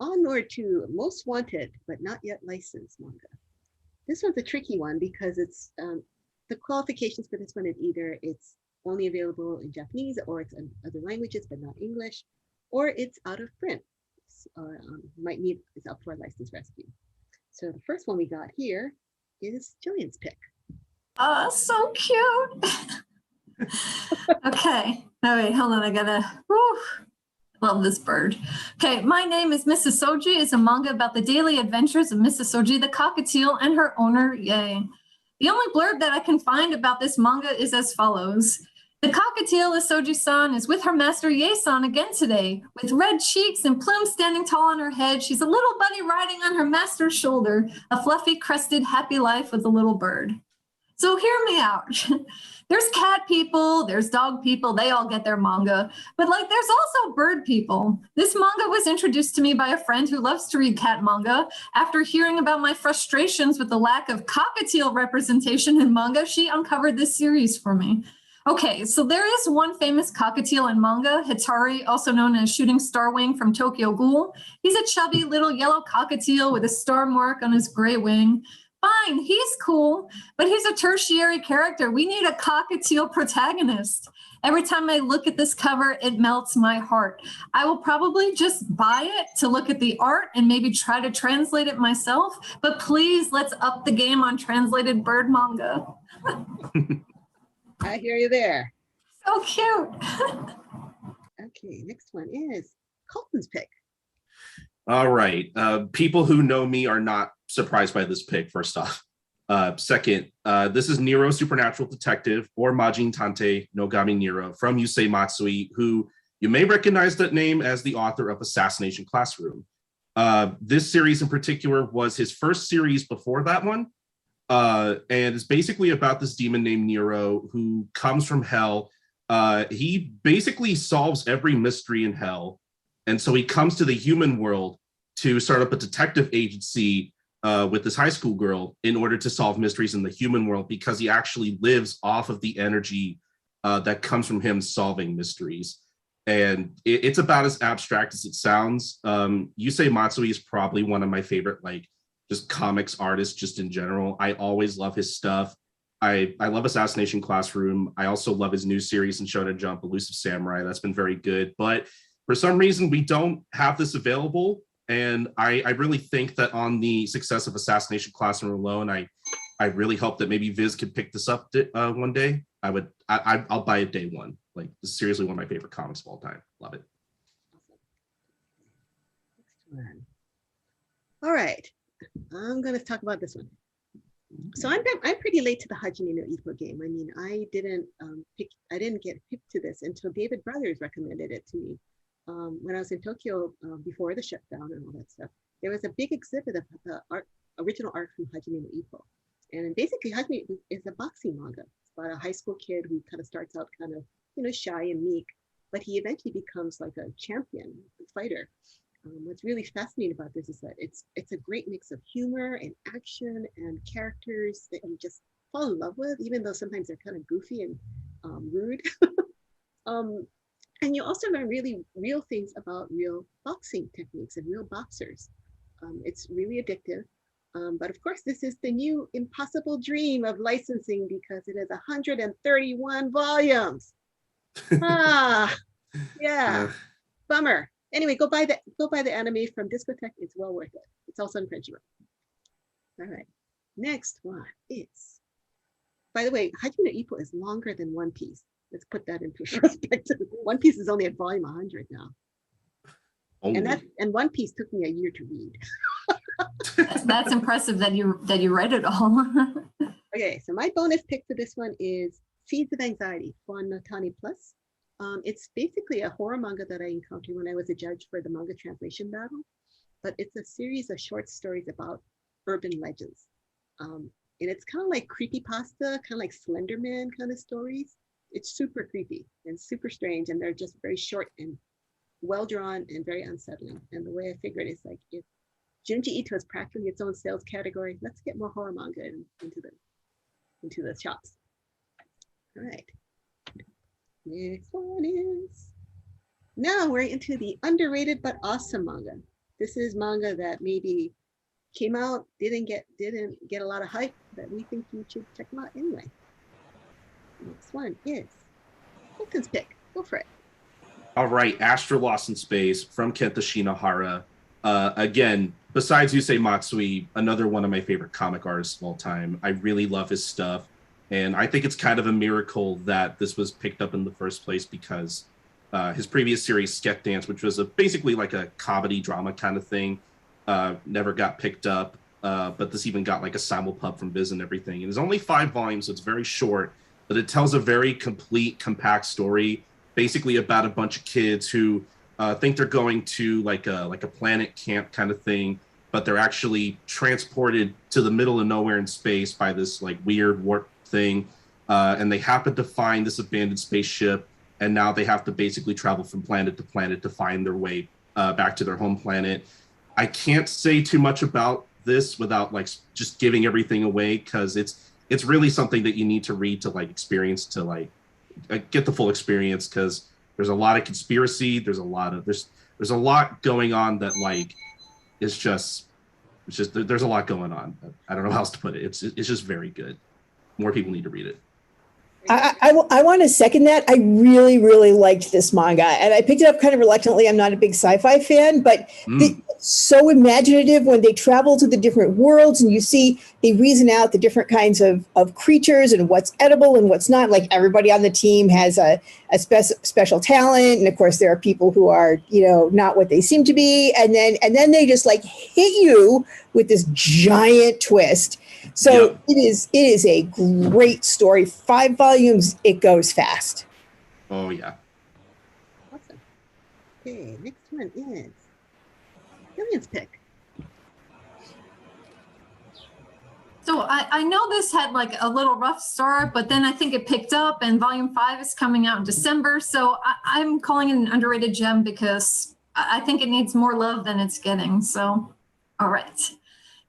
Onward to Most Wanted, but not yet licensed manga. This one's a tricky one because it's the qualifications for this one is either it's only available in Japanese or it's in other languages but not English, or it's out of print. Might need it's up for a license rescue. So the first one we got here is Jillian's pick. Oh, so cute. Okay. All right, hold on. I gotta. Whew. Love this bird. Okay, My Name is Mrs. Soji is a manga about the daily adventures of Mrs. Soji the cockatiel and her owner, Yay. The only blurb that I can find about this manga is as follows. The cockatiel Isoji-san is with her master Ye-san again today. With red cheeks and plumes standing tall on her head, she's a little bunny riding on her master's shoulder, a fluffy, crested, happy life with a little bird. So hear me out. There's cat people, there's dog people, they all get their manga. But there's also bird people. This manga was introduced to me by a friend who loves to read cat manga. After hearing about my frustrations with the lack of cockatiel representation in manga, she uncovered this series for me. Okay, so there is one famous cockatiel in manga, Hitari, also known as Shooting Starwing from Tokyo Ghoul. He's a chubby little yellow cockatiel with a star mark on his gray wing. Fine, he's cool, but he's a tertiary character. We need a cockatiel protagonist. Every time I look at this cover, it melts my heart. I will probably just buy it to look at the art and maybe try to translate it myself, but please, let's up the game on translated bird manga. I hear you there. So cute. Okay, next one is Colton's pick. All right. People who know me are not surprised by this pick, first off. Second, this is Neuro Supernatural Detective, or Majin Tante no Gami Neuro, from Yusei Matsui, who you may recognize that name as the author of Assassination Classroom. This series in particular was his first series before that one. And it's basically about this demon named Neuro who comes from hell. He basically solves every mystery in hell. And so he comes to the human world to start up a detective agency with this high school girl in order to solve mysteries in the human world, because he actually lives off of the energy that comes from him solving mysteries. And it's about as abstract as it sounds. Yusei Matsui is probably one of my favorite, just comics artists just in general. I always love his stuff. I love Assassination Classroom. I also love his new series in Shonen Jump, Elusive Samurai. That's been very good. But for some reason, we don't have this available. And I really think that on the success of Assassination Classroom alone, I really hope that maybe Viz could pick this up one day. I'll buy it day one. This is seriously one of my favorite comics of all time. Love it. Next one. All right, I'm going to talk about this one. So I'm pretty late to the Hajime no Ippo game. I mean, I didn't get picked to this until David Brothers recommended it to me. When I was in Tokyo before the shutdown and all that stuff, there was a big exhibit of the original art from Hajime no Ippo. And basically Hajime is a boxing manga. It's about a high school kid who kind of starts out kind of, shy and meek, but he eventually becomes like a champion, a fighter. What's really fascinating about this is that it's a great mix of humor and action and characters that you just fall in love with, even though sometimes they're kind of goofy and rude. And you also learn really real things about real boxing techniques and real boxers. It's really addictive. But of course, this is the new impossible dream of licensing because it is 131 volumes. Yeah, bummer. Anyway, go buy the anime from Discotheque. It's well worth it. It's also on Crunchyroll. All right, next one is, by the way, Hajime no Ippo is longer than One Piece. Let's put that into perspective. One Piece is only at volume 100 now. And One Piece took me a year to read. That's impressive that you read it all. Okay, so my bonus pick for this one is Seeds of Anxiety, Fuan no Tane Plus. It's basically a horror manga that I encountered when I was a judge for the manga translation battle, but it's a series of short stories about urban legends. And it's kind of like creepypasta, kind of like Slender Man kind of stories. It's super creepy and super strange, and they're just very short and well drawn and very unsettling. And the way I figured is if Junji Ito is practically its own sales category, let's get more horror manga into the shops. All right. Next one is, now we're into the underrated but awesome manga. This is manga that maybe came out, didn't get a lot of hype, but we think you should check them out anyway. Next one is Colton's pick. Go for it. All right, Astra Lost in Space from Kenta Shinohara. Again, besides Yusei Matsui, another one of my favorite comic artists of all time. I really love his stuff. And I think it's kind of a miracle that this was picked up in the first place, because his previous series, Sket Dance, which was basically like a comedy drama kind of thing, never got picked up. But this even got like a simulpub from Viz and everything. And it's only 5 volumes, so it's very short. but it tells a very complete, compact story, basically about a bunch of kids who think they're going to like a planet camp kind of thing, but they're actually transported to the middle of nowhere in space by this like weird warp thing, and they happen to find this abandoned spaceship, and now they have to basically travel from planet to planet to find their way back to their home planet. I can't say too much about this without like just giving everything away, because it's really something that you need to read to like experience, to like get the full experience, because there's a lot of conspiracy, there's a lot going on that like is just there's a lot going on. I don't know how else to put it. It's just very good. More people need to read it. I want to second that. I really, really liked this manga, and I picked it up kind of reluctantly. I'm not a big sci-fi fan, but it's so imaginative when they travel to the different worlds, and you see they reason out the different kinds of creatures and what's edible and what's not. Like everybody on the team has a special talent, and of course there are people who are, you know, not what they seem to be, and then they just like hit you with this giant twist. So Yep. it is a great story. 5 volumes, it goes fast. Oh yeah. Awesome. Okay, next one is Jillian's pick. So I know this had like a little rough start, but then I think it picked up, and volume 5 is coming out in December. So I'm calling it an underrated gem because I think it needs more love than it's getting. So, all right.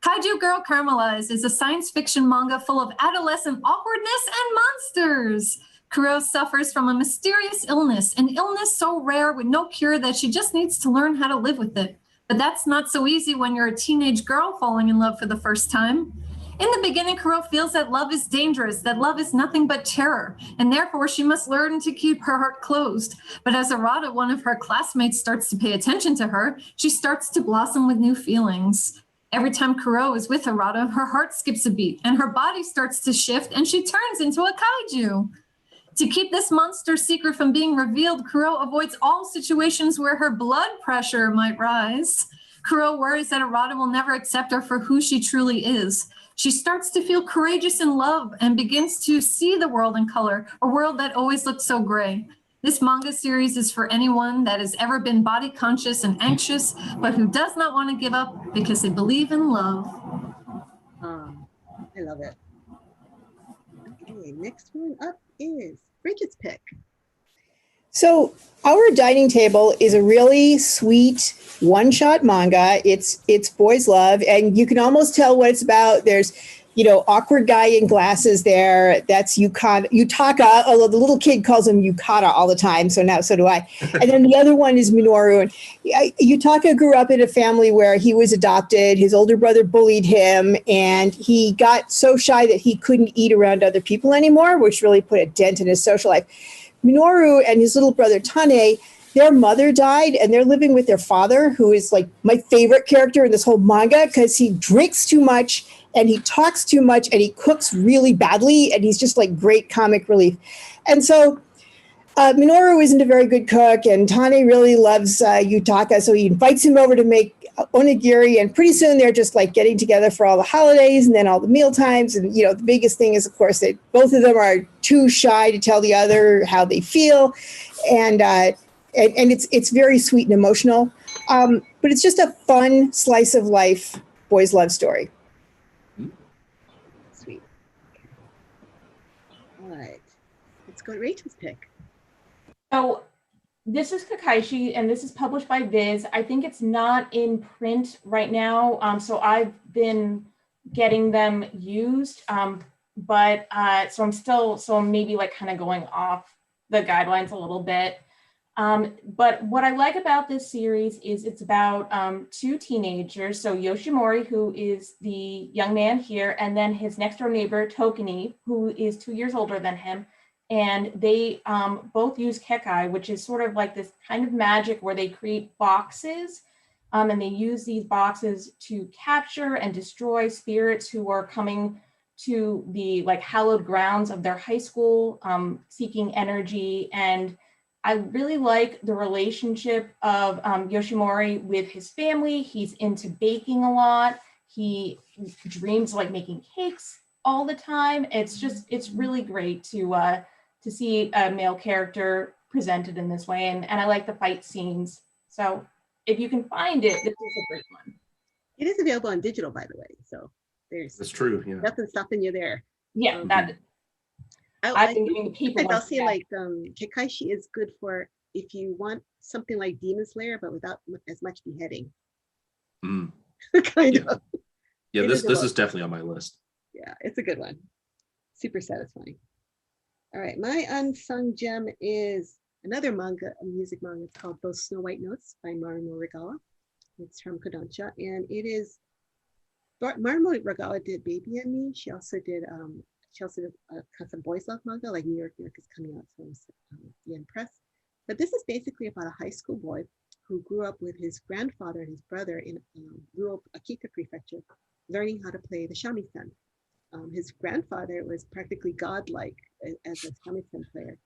Kaiju Girl Caramelise is a science fiction manga full of adolescent awkwardness and monsters. Kuro suffers from a mysterious illness, an illness so rare with no cure that she just needs to learn how to live with it. But that's not so easy when you're a teenage girl falling in love for the first time. In the beginning, Kuro feels that love is dangerous, that love is nothing but terror, and therefore she must learn to keep her heart closed. But as Arata, one of her classmates, starts to pay attention to her, she starts to blossom with new feelings. Every time Kuro is with Arata, her heart skips a beat and her body starts to shift and she turns into a kaiju. To keep this monster secret from being revealed, Kuro avoids all situations where her blood pressure might rise. Kuro worries that Arata will never accept her for who she truly is. She starts to feel courageous in love and begins to see the world in color, a world that always looked so gray. This manga series is for anyone that has ever been body conscious and anxious, but who does not want to give up because they believe in love. I love it. Okay, next one up is Brigid's pick. So Our Dining Table is a really sweet one-shot manga. It's boys love, and you can almost tell what it's about. There's, awkward guy in glasses there. That's Yutaka, although the little kid calls him Yukata all the time, so do I. And then the other one is Minoru. And Yutaka grew up in a family where he was adopted. His older brother bullied him, and he got so shy that he couldn't eat around other people anymore, which really put a dent in his social life. Minoru and his little brother Tane, their mother died, and they're living with their father, who is like my favorite character in this whole manga because he drinks too much and he talks too much and he cooks really badly, and he's just like great comic relief. And so Minoru isn't a very good cook, and Tane really loves Yutaka, so he invites him over to make onigiri, and pretty soon they're just like getting together for all the holidays and then all the meal times. And the biggest thing is, of course, that both of them are too shy to tell the other how they feel, and it's very sweet and emotional, but it's just a fun slice of life boys love story. Sweet. All right, let's go to Rachel's pick. So this is Kakashi, and this is published by Viz. I think it's not in print right now, so I've been getting them used, but so I'm maybe like kind of going off the guidelines a little bit. But what I like about this series is it's about 2 teenagers. So Yoshimori, who is the young man here, and then his next door neighbor, Tokini, who is 2 years older than him. And they both use kekai, which is sort of like this kind of magic where they create boxes, and they use these boxes to capture and destroy spirits who are coming to the like hallowed grounds of their high school, seeking energy. And I really like the relationship of Yoshimori with his family. He's into baking a lot. He dreams like making cakes all the time. It's really great to see a male character presented in this way. And I like the fight scenes. So if you can find it, this is a great one. It is available on digital, by the way. So there's That's true. Yeah. nothing stopping you there. Yeah, that I've been doing the people. I'll say like Kekaishi is good for if you want something like Demon Slayer, but without as much beheading. Mm. Kind of. Yeah, this is definitely on my list. Yeah, it's a good one. Super satisfying. All right, my unsung gem is another manga, a music manga. It's called Those Snow White Notes by Marimo Regawa. It's from Kodansha, and it is Marimo Regawa did Baby and Me. She also did some boys love manga like New York is coming out from Yen Press. But this is basically about a high school boy who grew up with his grandfather and his brother in rural Akita prefecture, learning how to play the shamisen. His grandfather was practically godlike as a shamisen player.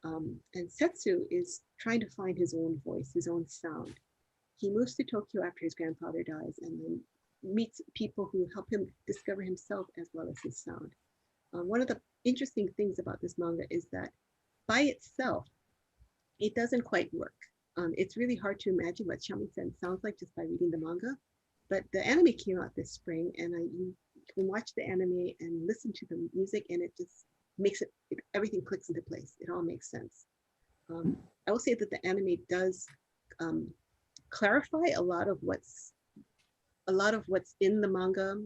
And Setsu is trying to find his own voice, his own sound. He moves to Tokyo after his grandfather dies and then meets people who help him discover himself as well as his sound. One of the interesting things about this manga is that by itself, it doesn't quite work. It's really hard to imagine what shamisen sounds like just by reading the manga. But the anime came out this spring, and you can watch the anime and listen to the music, and it just makes everything clicks into place. It all makes sense. I will say that the anime does clarify a lot of what's in the manga.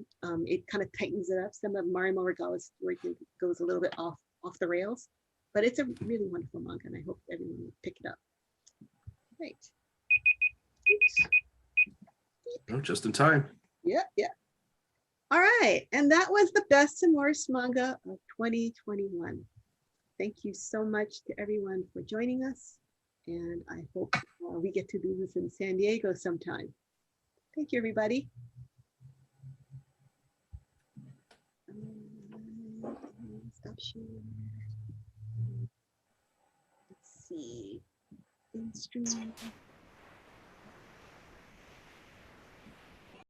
It kind of tightens it up. Some of Marimo Regawa's story goes a little bit off the rails, but it's a really wonderful manga, and I hope everyone will pick it up. Right. Oops. Oh, just in time. Yeah. All right, and that was the best and worst manga of 2021. Thank you so much to everyone for joining us, and I hope we get to do this in San Diego sometime. Thank you, everybody. Stop sharing. Let's see. In stream.